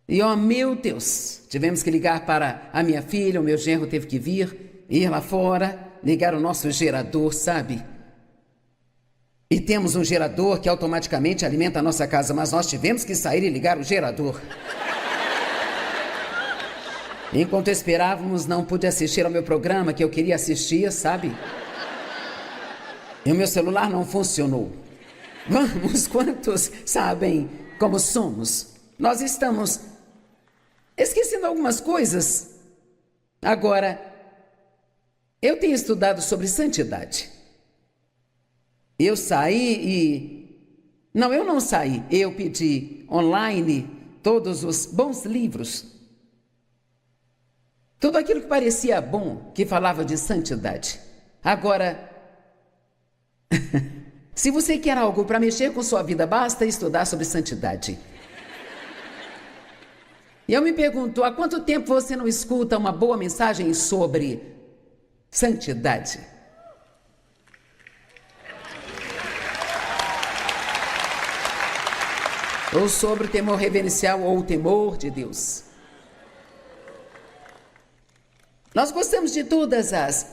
E, oh meu Deus, tivemos que ligar para a minha filha, o meu genro teve que ir lá fora, ligar o nosso gerador, sabe? E temos um gerador que automaticamente alimenta a nossa casa, mas nós tivemos que sair e ligar o gerador. Enquanto esperávamos, não pude assistir ao meu programa que eu queria assistir, sabe? E o meu celular não funcionou. Vamos, quantos sabem como somos? Nós estamos esquecendo algumas coisas. Agora, eu tenho estudado sobre santidade. Eu saí e... Não, eu não saí. Eu pedi online todos os bons livros. Tudo aquilo que parecia bom, que falava de santidade. Agora, se você quer algo para mexer com sua vida, basta estudar sobre santidade. E eu me pergunto, há quanto tempo você não escuta uma boa mensagem sobre santidade? Ou sobre o temor reverencial ou o temor de Deus. Nós gostamos de todas as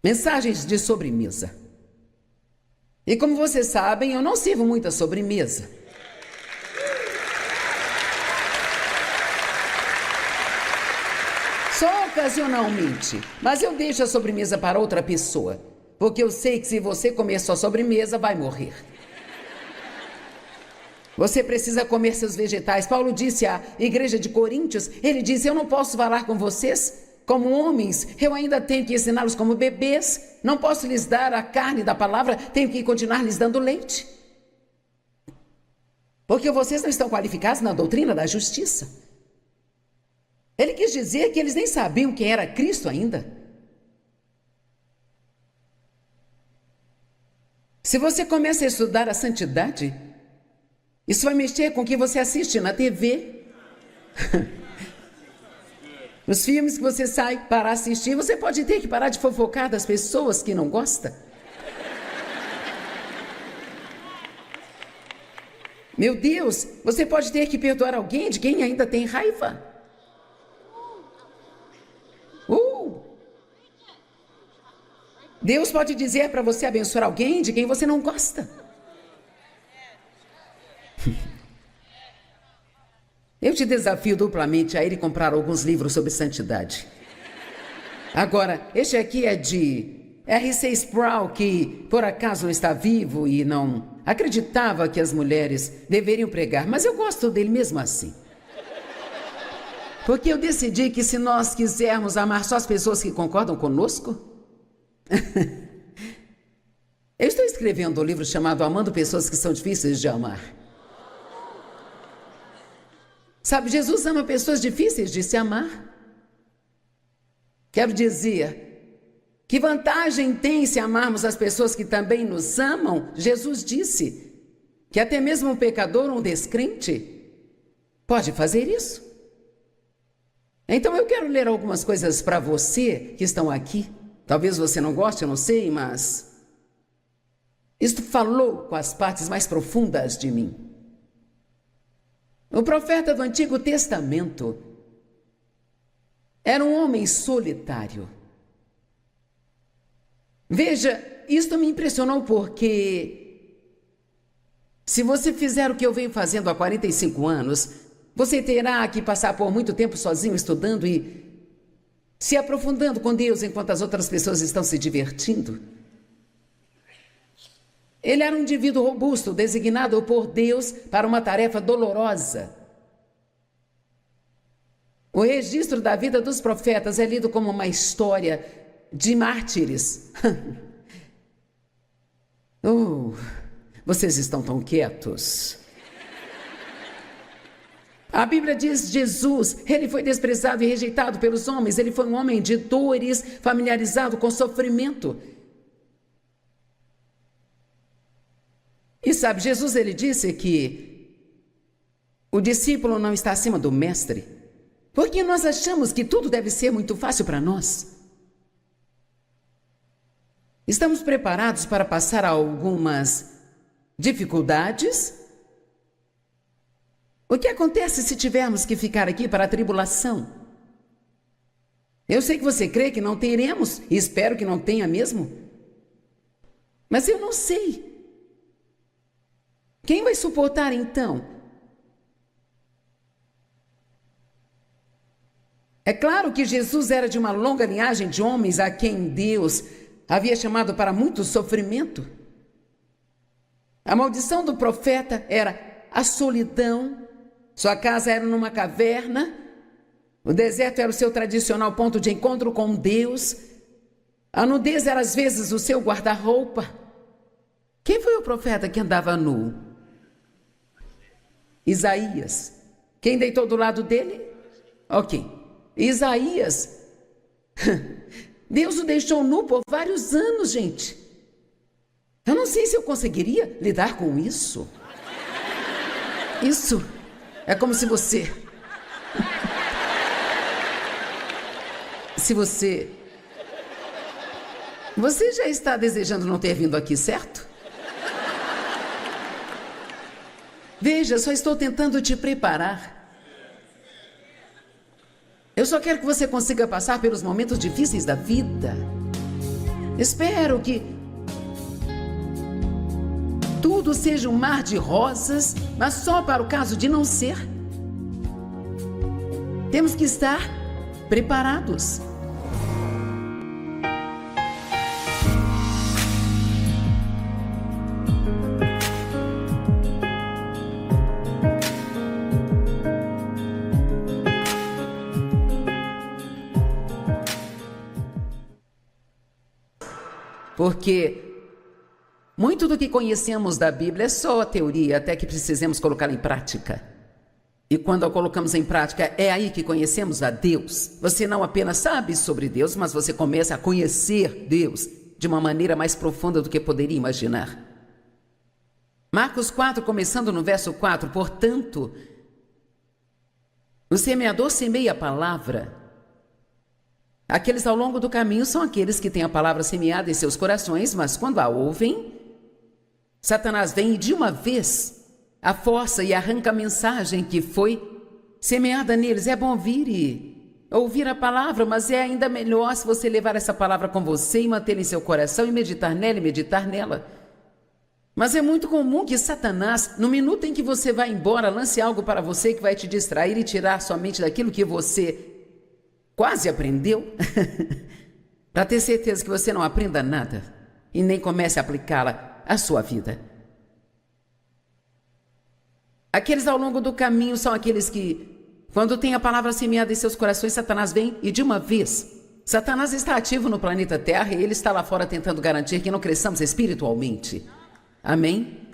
mensagens de sobremesa. E como vocês sabem, eu não sirvo muita sobremesa. Só ocasionalmente, mas eu deixo a sobremesa para outra pessoa, porque eu sei que se você comer sua sobremesa, vai morrer. Você precisa comer seus vegetais. Paulo disse à igreja de Coríntios, ele disse, eu não posso falar com vocês como homens, eu ainda tenho que ensiná-los como bebês, não posso lhes dar a carne da palavra, tenho que continuar lhes dando leite. Porque vocês não estão qualificados na doutrina da justiça. Ele quis dizer que eles nem sabiam quem era Cristo ainda. Se você começa a estudar a santidade, isso vai mexer com o que você assiste na TV. Os filmes que você sai para assistir, você pode ter que parar de fofocar das pessoas que não gosta. Meu Deus, você pode ter que perdoar alguém de quem ainda tem raiva. Deus pode dizer para você abençoar alguém de quem você não gosta. Eu te desafio duplamente a ir comprar alguns livros sobre santidade. Agora, este aqui é de R.C. Sproul, que por acaso não está vivo e não acreditava que as mulheres deveriam pregar, mas eu gosto dele mesmo assim. Porque eu decidi que se nós quisermos amar só as pessoas que concordam conosco... Eu estou escrevendo um livro chamado Amando Pessoas que São Difíceis de Amar. Sabe, Jesus ama pessoas difíceis de se amar. Quero dizer, que vantagem tem se amarmos as pessoas que também nos amam? Jesus disse que até mesmo um pecador ou um descrente pode fazer isso. Então eu quero ler algumas coisas para você que estão aqui. Talvez você não goste, eu não sei, mas isto falou com as partes mais profundas de mim. O profeta do Antigo Testamento era um homem solitário. Veja, isto me impressionou porque se você fizer o que eu venho fazendo há 45 anos, você terá que passar por muito tempo sozinho estudando e se aprofundando com Deus enquanto as outras pessoas estão se divertindo. Ele era um indivíduo robusto, designado por Deus para uma tarefa dolorosa. O registro da vida dos profetas é lido como uma história de mártires. Vocês estão tão quietos. A Bíblia diz Jesus, ele foi desprezado e rejeitado pelos homens, ele foi um homem de dores, familiarizado com sofrimento. E sabe, Jesus ele disse que o discípulo não está acima do mestre, porque nós achamos que tudo deve ser muito fácil para nós. Estamos preparados para passar algumas dificuldades? O que acontece se tivermos que ficar aqui para a tribulação? Eu sei que você crê que não teremos, e espero que não tenha mesmo. Mas eu não sei. Quem vai suportar então? É claro que Jesus era de uma longa linhagem de homens a quem Deus havia chamado para muito sofrimento. A maldição do profeta era a solidão. Sua casa era numa caverna, o deserto era o seu tradicional ponto de encontro com Deus, a nudez era às vezes o seu guarda-roupa. Quem foi o profeta que andava nu? Isaías. Quem deitou do lado dele? Ok. Isaías. Deus o deixou nu por vários anos, gente. Eu não sei se eu conseguiria lidar com isso. Isso é como se você... Você já está desejando não ter vindo aqui, certo? Veja, só estou tentando te preparar. Eu só quero que você consiga passar pelos momentos difíceis da vida. Espero que tudo seja um mar de rosas, mas só para o caso de não ser. Temos que estar preparados. Porque muito do que conhecemos da Bíblia é só a teoria, até que precisemos colocá-la em prática. E quando a colocamos em prática, é aí que conhecemos a Deus. Você não apenas sabe sobre Deus, mas você começa a conhecer Deus de uma maneira mais profunda do que poderia imaginar. Marcos 4, começando no verso 4, portanto, o semeador semeia a palavra. Aqueles ao longo do caminho são aqueles que têm a palavra semeada em seus corações, mas quando a ouvem, Satanás vem e de uma vez a força e arranca a mensagem que foi semeada neles. É bom vir e ouvir a palavra, mas é ainda melhor se você levar essa palavra com você e mantê-la em seu coração e meditar nela e meditar nela. Mas é muito comum que Satanás, no minuto em que você vai embora, lance algo para você que vai te distrair e tirar sua mente daquilo que você quase aprendeu, para ter certeza que você não aprenda nada e nem comece a aplicá-la à sua vida. Aqueles ao longo do caminho são aqueles que, quando tem a palavra semeada em seus corações, Satanás vem e de uma vez. Satanás está ativo no planeta Terra e ele está lá fora tentando garantir que não cresçamos espiritualmente. Amém?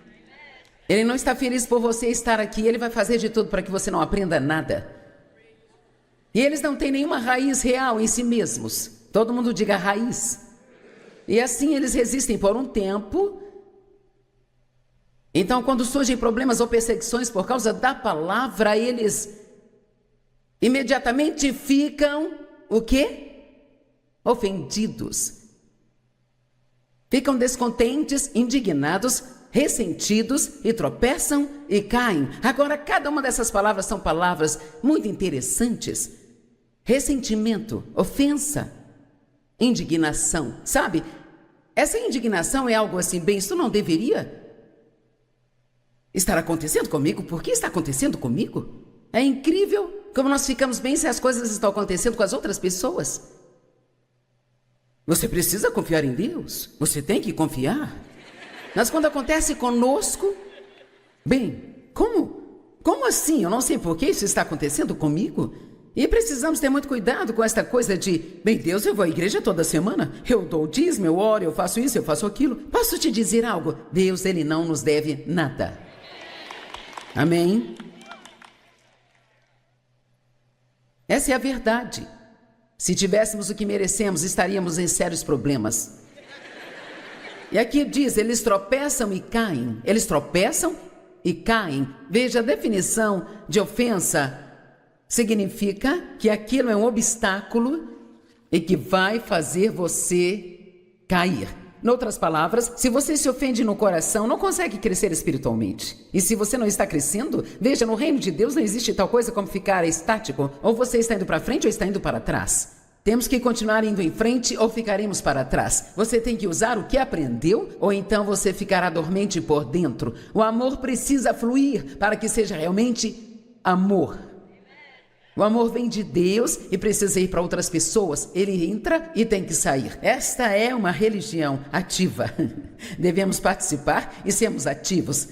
Ele não está feliz por você estar aqui, ele vai fazer de tudo para que você não aprenda nada. E eles não têm nenhuma raiz real em si mesmos. Todo mundo diga raiz. E assim eles resistem por um tempo. Então, quando surgem problemas ou perseguições por causa da palavra, eles imediatamente ficam, o quê? Ofendidos. Ficam descontentes, indignados, ressentidos e tropeçam e caem. Agora, cada uma dessas palavras são palavras muito interessantes. Ressentimento, ofensa, indignação. Sabe, essa indignação é algo assim, bem, isso não deveria estar acontecendo comigo. Por que está acontecendo comigo? É incrível como nós ficamos bem se as coisas estão acontecendo com as outras pessoas. Você precisa confiar em Deus. Você tem que confiar. Mas quando acontece conosco, bem, como assim? Eu não sei por que isso está acontecendo comigo. E precisamos ter muito cuidado com esta coisa de, bem, Deus, eu vou à igreja toda semana, eu dou o dízimo, eu oro, eu faço isso, eu faço aquilo. Posso te dizer algo? Deus, ele não nos deve nada. Amém? Essa é a verdade. Se tivéssemos o que merecemos, estaríamos em sérios problemas. E aqui diz, eles tropeçam e caem. Eles tropeçam e caem. Veja, a definição de ofensa significa que aquilo é um obstáculo e que vai fazer você cair. Em outras palavras, se você se ofende no coração, não consegue crescer espiritualmente. E se você não está crescendo, veja, no reino de Deus não existe tal coisa como ficar estático. Ou você está indo para frente ou está indo para trás. Temos que continuar indo em frente ou ficaremos para trás. Você tem que usar o que aprendeu ou então você ficará dormente por dentro. O amor precisa fluir para que seja realmente amor. O amor vem de Deus e precisa ir para outras pessoas. Ele entra e tem que sair. Esta é uma religião ativa. Devemos participar e sermos ativos.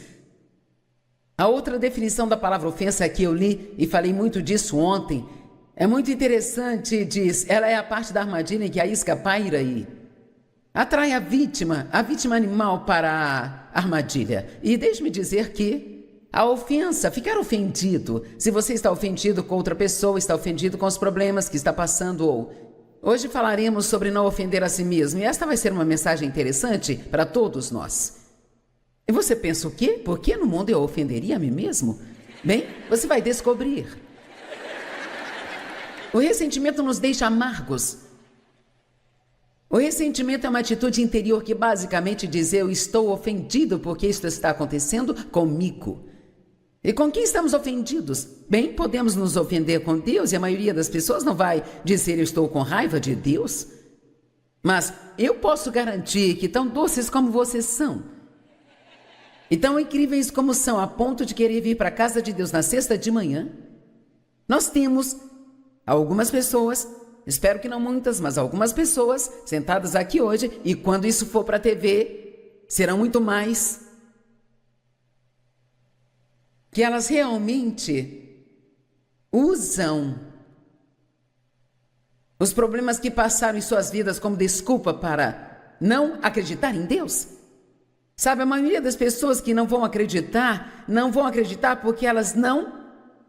A outra definição da palavra ofensa que eu li e falei muito disso ontem é muito interessante. Diz, ela é a parte da armadilha em que a isca paira e atrai a vítima animal para a armadilha. E deixe-me dizer que a ofensa, ficar ofendido, se você está ofendido com outra pessoa, está ofendido com os problemas que está passando, ou hoje falaremos sobre não ofender a si mesmo, e esta vai ser uma mensagem interessante para todos nós. E você pensa o quê? Por que no mundo eu ofenderia a mim mesmo? Bem, você vai descobrir. O ressentimento nos deixa amargos. O ressentimento é uma atitude interior que basicamente diz, eu estou ofendido porque isto está acontecendo comigo. E com quem estamos ofendidos? Bem, podemos nos ofender com Deus e a maioria das pessoas não vai dizer eu estou com raiva de Deus. Mas eu posso garantir que tão doces como vocês são, E tão incríveis como são, a ponto de querer vir para a casa de Deus na sexta de manhã, nós temos algumas pessoas, espero que não muitas, mas algumas pessoas sentadas aqui hoje, e quando isso for para a TV, serão muito mais, que elas realmente usam os problemas que passaram em suas vidas como desculpa para não acreditar em Deus. Sabe, a maioria das pessoas que não vão acreditar porque elas não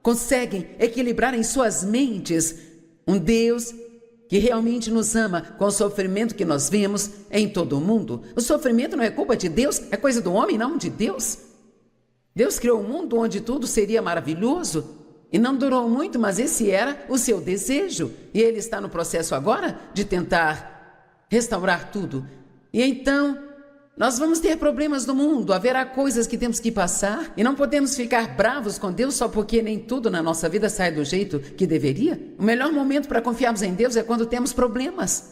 conseguem equilibrar em suas mentes um Deus que realmente nos ama com o sofrimento que nós vemos em todo o mundo. O sofrimento não é culpa de Deus, é coisa do homem, não de Deus. Deus criou um mundo onde tudo seria maravilhoso e não durou muito, mas esse era o seu desejo. E ele está no processo agora de tentar restaurar tudo. E então, nós vamos ter problemas no mundo, haverá coisas que temos que passar e não podemos ficar bravos com Deus só porque nem tudo na nossa vida sai do jeito que deveria. O melhor momento para confiarmos em Deus é quando temos problemas.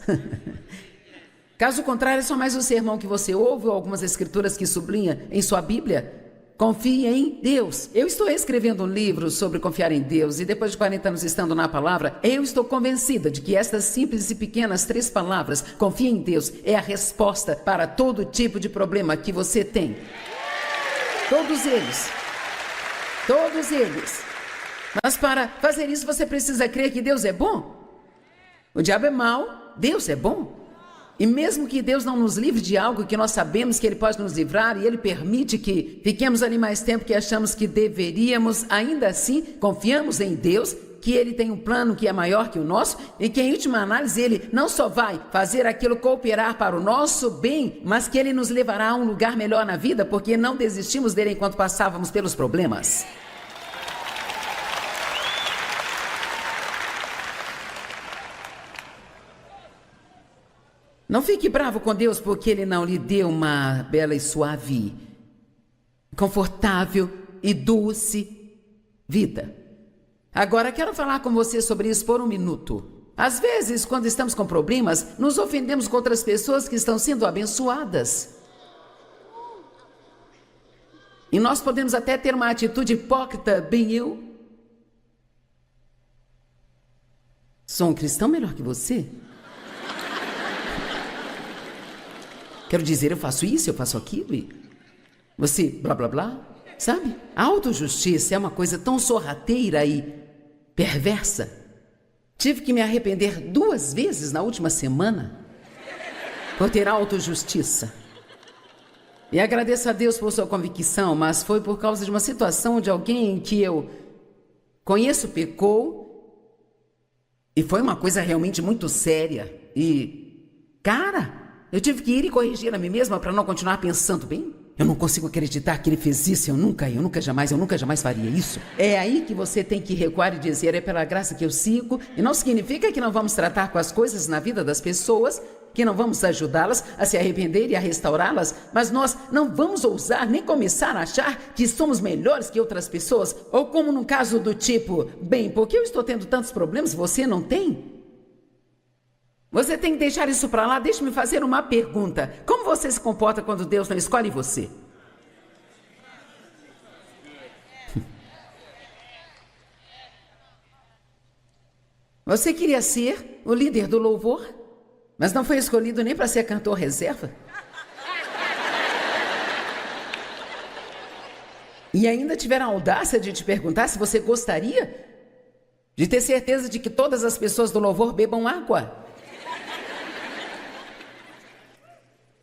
Caso contrário, é só mais um sermão que você ouve ou algumas escrituras que sublinha em sua Bíblia. Confie em Deus. Eu estou escrevendo um livro sobre confiar em Deus e depois de 40 anos estando na palavra, eu estou convencida de que estas simples e pequenas 3 palavras, confie em Deus, é a resposta para todo tipo de problema que você tem. Todos eles. Todos eles. Mas para fazer isso você precisa crer que Deus é bom. O diabo é mau, Deus é bom. E mesmo que Deus não nos livre de algo que nós sabemos que Ele pode nos livrar e Ele permite que fiquemos ali mais tempo que achamos que deveríamos, ainda assim, confiamos em Deus, que Ele tem um plano que é maior que o nosso e que em última análise Ele não só vai fazer aquilo cooperar para o nosso bem, mas que Ele nos levará a um lugar melhor na vida porque não desistimos dele enquanto passávamos pelos problemas. Não fique bravo com Deus porque Ele não lhe deu uma bela e suave, confortável e doce vida. Agora quero falar com você sobre isso por um minuto. Às vezes, quando estamos com problemas, nos ofendemos com outras pessoas que estão sendo abençoadas. E nós podemos até ter uma atitude hipócrita, bem eu. Sou um cristão melhor que você? Quero dizer, eu faço isso, eu faço aquilo e você blá blá blá, sabe? A autojustiça é uma coisa tão sorrateira e perversa. Tive que me arrepender 2 vezes na última semana por ter autojustiça. E agradeço a Deus por sua convicção, mas foi por causa de uma situação de alguém que eu conheço pecou e foi uma coisa realmente muito séria. E, cara, eu tive que ir e corrigir a mim mesma para não continuar pensando, bem, eu não consigo acreditar que ele fez isso, eu nunca jamais faria isso. É aí que você tem que recuar e dizer, é pela graça que eu sigo, e não significa que não vamos tratar com as coisas na vida das pessoas, que não vamos ajudá-las a se arrepender e a restaurá-las, mas nós não vamos ousar nem começar a achar que somos melhores que outras pessoas, ou como num caso do tipo, bem, por que eu estou tendo tantos problemas e você não tem? Você tem que deixar isso para lá. Deixe-me fazer uma pergunta. Como você se comporta quando Deus não escolhe você? Você queria ser o líder do louvor, mas não foi escolhido nem para ser cantor reserva? E ainda tiveram a audácia de te perguntar se você gostaria de ter certeza de que todas as pessoas do louvor bebam água?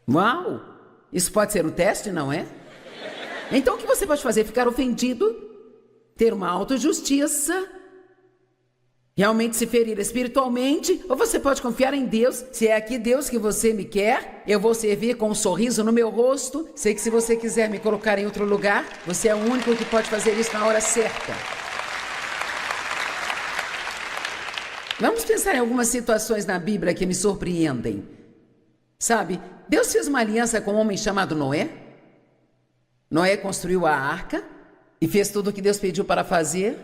Uau! Isso pode ser um teste, não é? Então o que você pode fazer? Ficar ofendido? Ter uma autojustiça? Realmente se ferir espiritualmente? Ou você pode confiar em Deus? Se é aqui Deus que você me quer, eu vou servir com um sorriso no meu rosto. Sei que se você quiser me colocar em outro lugar, você é o único que pode fazer isso na hora certa. Vamos pensar em algumas situações na Bíblia que me surpreendem. Sabe, Deus fez uma aliança com um homem chamado Noé. Noé construiu a arca e fez tudo o que Deus pediu para fazer.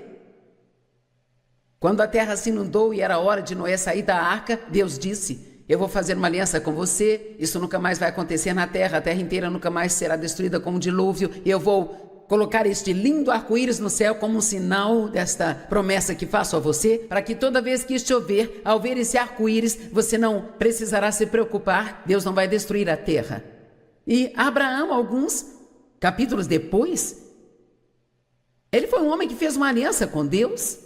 Quando a terra se inundou e era hora de Noé sair da arca, Deus disse, eu vou fazer uma aliança com você, isso nunca mais vai acontecer na terra, a terra inteira nunca mais será destruída como um dilúvio, e eu vou colocar este lindo arco-íris no céu como um sinal desta promessa que faço a você, para que toda vez que chover, ao ver esse arco-íris, você não precisará se preocupar, Deus não vai destruir a terra. E Abraão, alguns capítulos depois, ele foi um homem que fez uma aliança com Deus,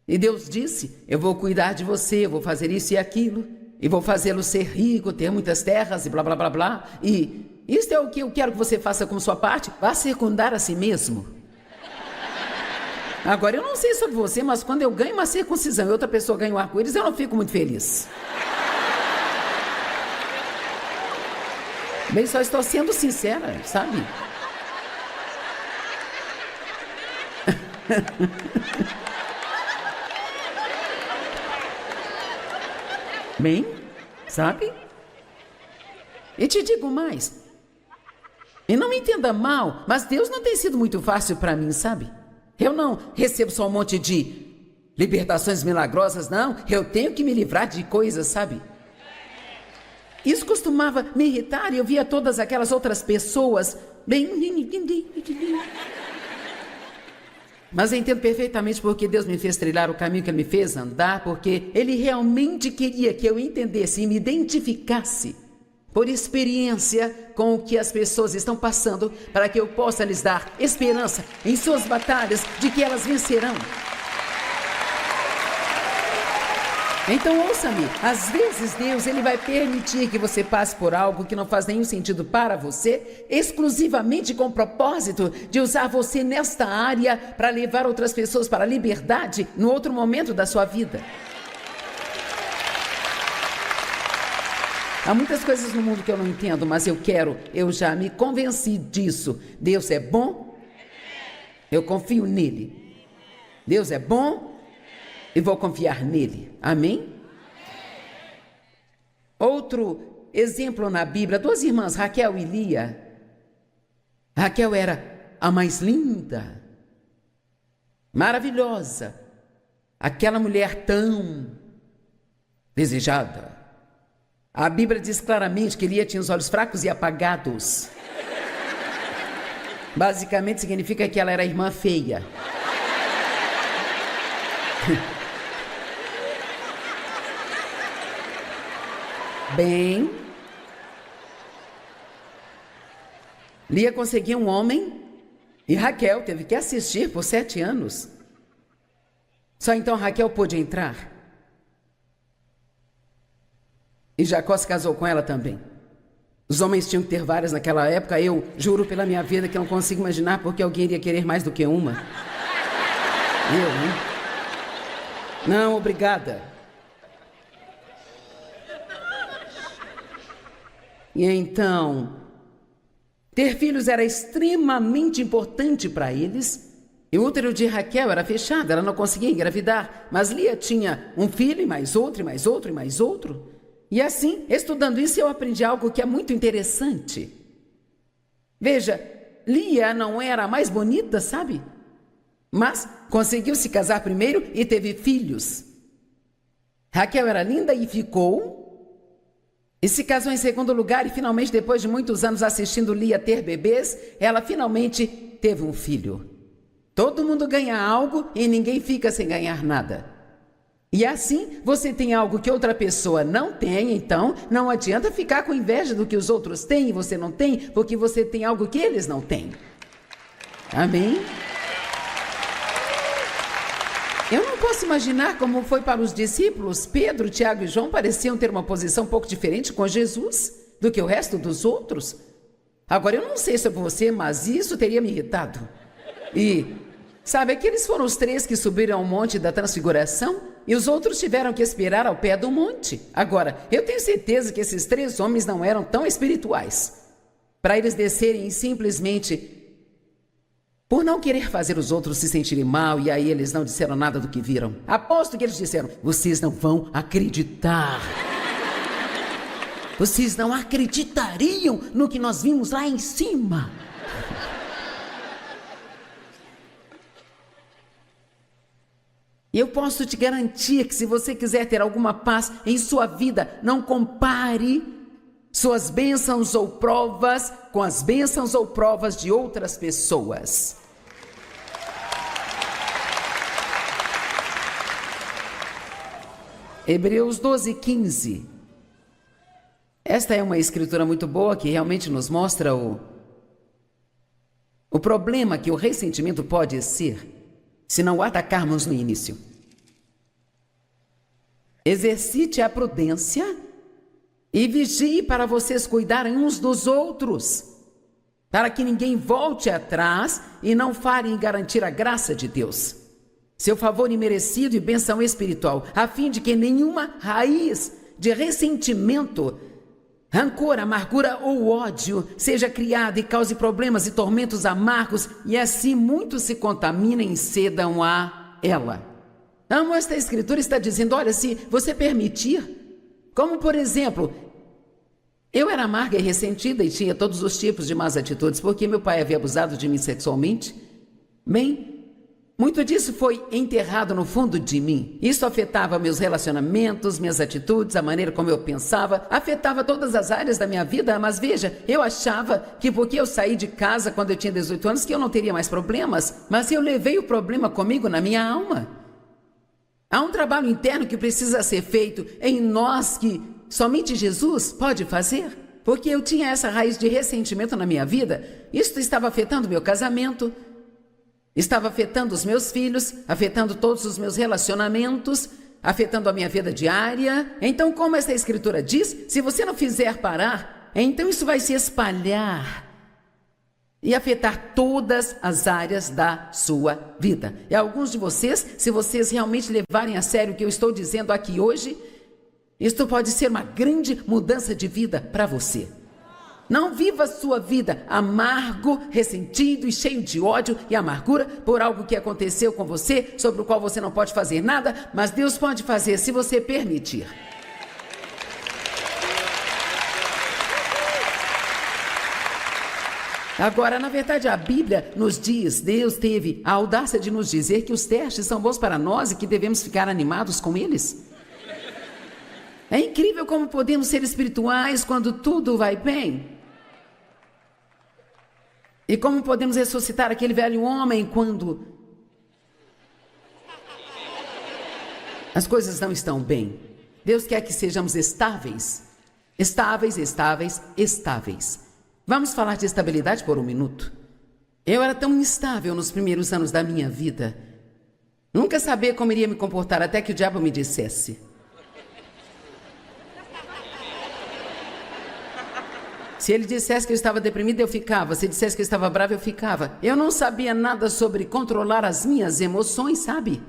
e Deus disse, eu vou cuidar de você, eu vou fazer isso e aquilo, e vou fazê-lo ser rico, ter muitas terras, e blá, blá, blá, blá, e isto é o que eu quero que você faça como sua parte, vá circundar a si mesmo. Agora, eu não sei sobre você, mas quando eu ganho uma circuncisão e outra pessoa ganha um arco-íris, eu não fico muito feliz. Bem, só estou sendo sincera, sabe? Bem, sabe? E te digo mais. E não me entenda mal, mas Deus não tem sido muito fácil para mim, sabe? Eu não recebo só um monte de libertações milagrosas, não. Eu tenho que me livrar de coisas, sabe? Isso costumava me irritar e eu via todas aquelas outras pessoas bem... Mas eu entendo perfeitamente porque Deus me fez trilhar o caminho que Ele me fez andar, porque Ele realmente queria que eu entendesse e me identificasse por experiência com o que as pessoas estão passando, para que eu possa lhes dar esperança em suas batalhas de que elas vencerão. Então ouça-me, às vezes Deus ele vai permitir que você passe por algo que não faz nenhum sentido para você, exclusivamente com o propósito de usar você nesta área para levar outras pessoas para a liberdade no outro momento da sua vida. Há muitas coisas no mundo que eu não entendo, mas eu já me convenci disso. Deus é bom, eu confio nele. Deus é bom e vou confiar nele. Amém? Outro exemplo na Bíblia, duas irmãs, Raquel e Lia. Raquel era a mais linda, maravilhosa, aquela mulher tão desejada. A Bíblia diz claramente que Lia tinha os olhos fracos e apagados. Basicamente significa que ela era a irmã feia. Bem, Lia conseguiu um homem e Raquel teve que assistir por 7 anos. Só então Raquel pôde entrar. E Jacó se casou com ela também. Os homens tinham que ter várias naquela época. Eu juro pela minha vida que eu não consigo imaginar porque alguém iria querer mais do que uma. Eu, hein? Não, obrigada. E então, ter filhos era extremamente importante para eles. E o útero de Raquel era fechado, ela não conseguia engravidar. Mas Lia tinha um filho, e mais outro, e mais outro, e mais outro. E assim, estudando isso, eu aprendi algo que é muito interessante. Veja, Lia não era a mais bonita, sabe? Mas conseguiu se casar primeiro e teve filhos. Raquel era linda e ficou. E se casou em segundo lugar e finalmente, depois de muitos anos assistindo Lia ter bebês, ela finalmente teve um filho. Todo mundo ganha algo e ninguém fica sem ganhar nada. E assim, você tem algo que outra pessoa não tem, então não adianta ficar com inveja do que os outros têm e você não tem, porque você tem algo que eles não têm. Amém? Eu não posso imaginar como foi para os discípulos. Pedro, Tiago e João pareciam ter uma posição um pouco diferente com Jesus do que o resto dos outros. Agora, eu não sei sobre você, mas isso teria me irritado. E, sabe, aqueles foram os 3 que subiram ao monte da transfiguração e os outros tiveram que esperar ao pé do monte. Agora, eu tenho certeza que esses 3 homens não eram tão espirituais para eles descerem e simplesmente por não querer fazer os outros se sentirem mal, e aí eles não disseram nada do que viram. Aposto que eles disseram, vocês não vão acreditar. Vocês não acreditariam no que nós vimos lá em cima. E eu posso te garantir que se você quiser ter alguma paz em sua vida, não compare suas bênçãos ou provas com as bênçãos ou provas de outras pessoas. Hebreus 12:15. Esta é uma escritura muito boa que realmente nos mostra o problema que o ressentimento pode ser se não o atacarmos no início. Exercite a prudência e vigie para vocês cuidarem uns dos outros, para que ninguém volte atrás e não falhe em garantir a graça de Deus, seu favor imerecido e bênção espiritual, a fim de que nenhuma raiz de ressentimento, rancor, amargura ou ódio seja criada e cause problemas e tormentos amargos, e assim muitos se contaminem e cedam a ela. Amo esta escritura, está dizendo, olha, se você permitir, como por exemplo, eu era amarga e ressentida e tinha todos os tipos de más atitudes, porque meu pai havia abusado de mim sexualmente. Bem, muito disso foi enterrado no fundo de mim. Isso afetava meus relacionamentos, minhas atitudes, a maneira como eu pensava, afetava todas as áreas da minha vida, mas veja, eu achava que porque eu saí de casa quando eu tinha 18 anos, que eu não teria mais problemas, mas eu levei o problema comigo na minha alma. Há um trabalho interno que precisa ser feito em nós que somente Jesus pode fazer, porque eu tinha essa raiz de ressentimento na minha vida. Isso estava afetando meu casamento, estava afetando os meus filhos, afetando todos os meus relacionamentos, afetando a minha vida diária. Então, como essa escritura diz, se você não fizer parar, então isso vai se espalhar e afetar todas as áreas da sua vida. E alguns de vocês, se vocês realmente levarem a sério o que eu estou dizendo aqui hoje, isto pode ser uma grande mudança de vida para você. Não viva a sua vida amargo, ressentido e cheio de ódio e amargura por algo que aconteceu com você, sobre o qual você não pode fazer nada, mas Deus pode fazer se você permitir. Agora, na verdade, a Bíblia nos diz, Deus teve a audácia de nos dizer que os testes são bons para nós e que devemos ficar animados com eles. É incrível como podemos ser espirituais quando tudo vai bem. E como podemos ressuscitar aquele velho homem quando as coisas não estão bem. Deus quer que sejamos estáveis. Estáveis, estáveis, estáveis. Vamos falar de estabilidade por um minuto. Eu era tão instável nos primeiros anos da minha vida. Nunca sabia como iria me comportar até que o diabo me dissesse: se ele dissesse que eu estava deprimida, eu ficava. Se ele dissesse que eu estava brava, eu ficava. Eu não sabia nada sobre controlar as minhas emoções, sabe?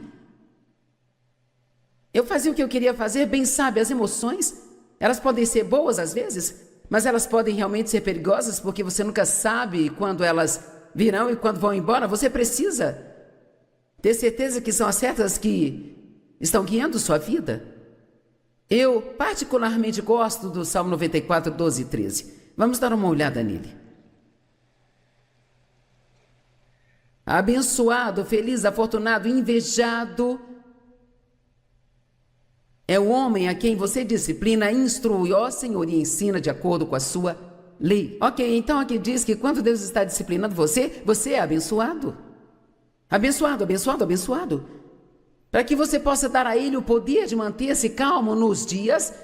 Eu fazia o que eu queria fazer, bem sabe, as emoções, elas podem ser boas às vezes, mas elas podem realmente ser perigosas, porque você nunca sabe quando elas virão e quando vão embora. Você precisa ter certeza que são as certas que estão guiando sua vida. Eu particularmente gosto do Salmo 94, 12 e 13. Vamos dar uma olhada nele. Abençoado, feliz, afortunado, invejado é o homem a quem você disciplina, instrui, ó Senhor, e ensina de acordo com a sua lei. Ok, então aqui diz que quando Deus está disciplinando você, você é abençoado. Abençoado, abençoado, abençoado. Para que você possa dar a Ele o poder de manter-se calmo nos dias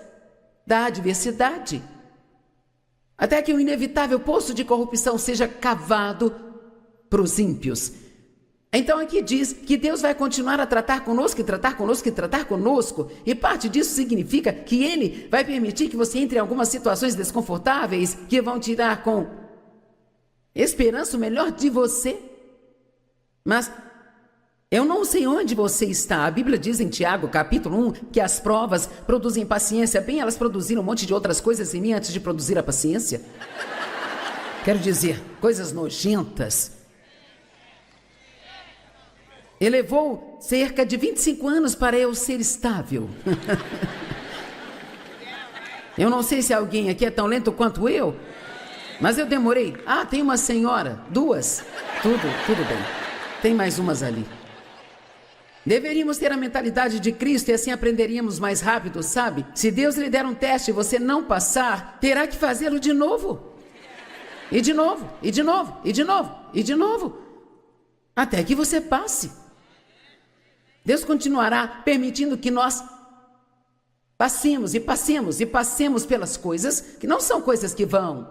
da adversidade. Até que o inevitável poço de corrupção seja cavado para os ímpios. Então aqui diz que Deus vai continuar a tratar conosco, e tratar conosco, e tratar conosco. E parte disso significa que Ele vai permitir que você entre em algumas situações desconfortáveis que vão tirar com esperança o melhor de você. Mas eu não sei onde você está. A Bíblia diz em Tiago, capítulo 1, que as provas produzem paciência. Bem, elas produziram um monte de outras coisas em mim antes de produzir a paciência. Quero dizer, coisas nojentas. E levou cerca de 25 anos para eu ser estável. Eu não sei se alguém aqui é tão lento quanto eu, mas eu demorei. Ah, tem uma senhora, duas. Tudo bem. Tem mais umas ali. Deveríamos ter a mentalidade de Cristo e assim aprenderíamos mais rápido, sabe? Se Deus lhe der um teste e você não passar, terá que fazê-lo de novo. E de novo, e de novo, e de novo, e de novo. Até que você passe. Deus continuará permitindo que nós passemos e passemos e passemos pelas coisas que não são coisas que vão.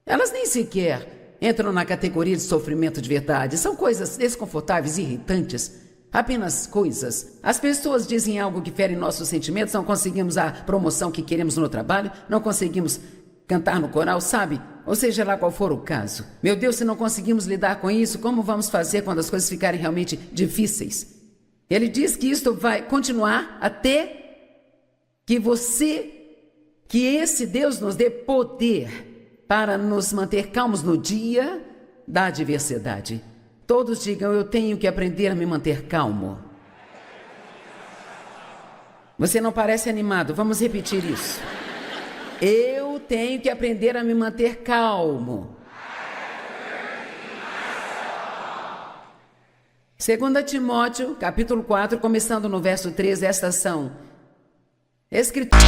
Elas nem sequer entram na categoria de sofrimento de verdade. São coisas desconfortáveis e irritantes. Apenas coisas. As pessoas dizem algo que fere nossos sentimentos, não conseguimos a promoção que queremos no trabalho, não conseguimos cantar no coral, sabe? Ou seja lá qual for o caso. Meu Deus, se não conseguimos lidar com isso, como vamos fazer quando as coisas ficarem realmente difíceis? Ele diz que isto vai continuar até que esse Deus nos dê poder para nos manter calmos no dia da adversidade. Todos digam, eu tenho que aprender a me manter calmo. Você não parece animado, vamos repetir isso. Eu tenho que aprender a me manter calmo. 2 Timóteo, capítulo 4, começando no verso 13, estas são escrituras.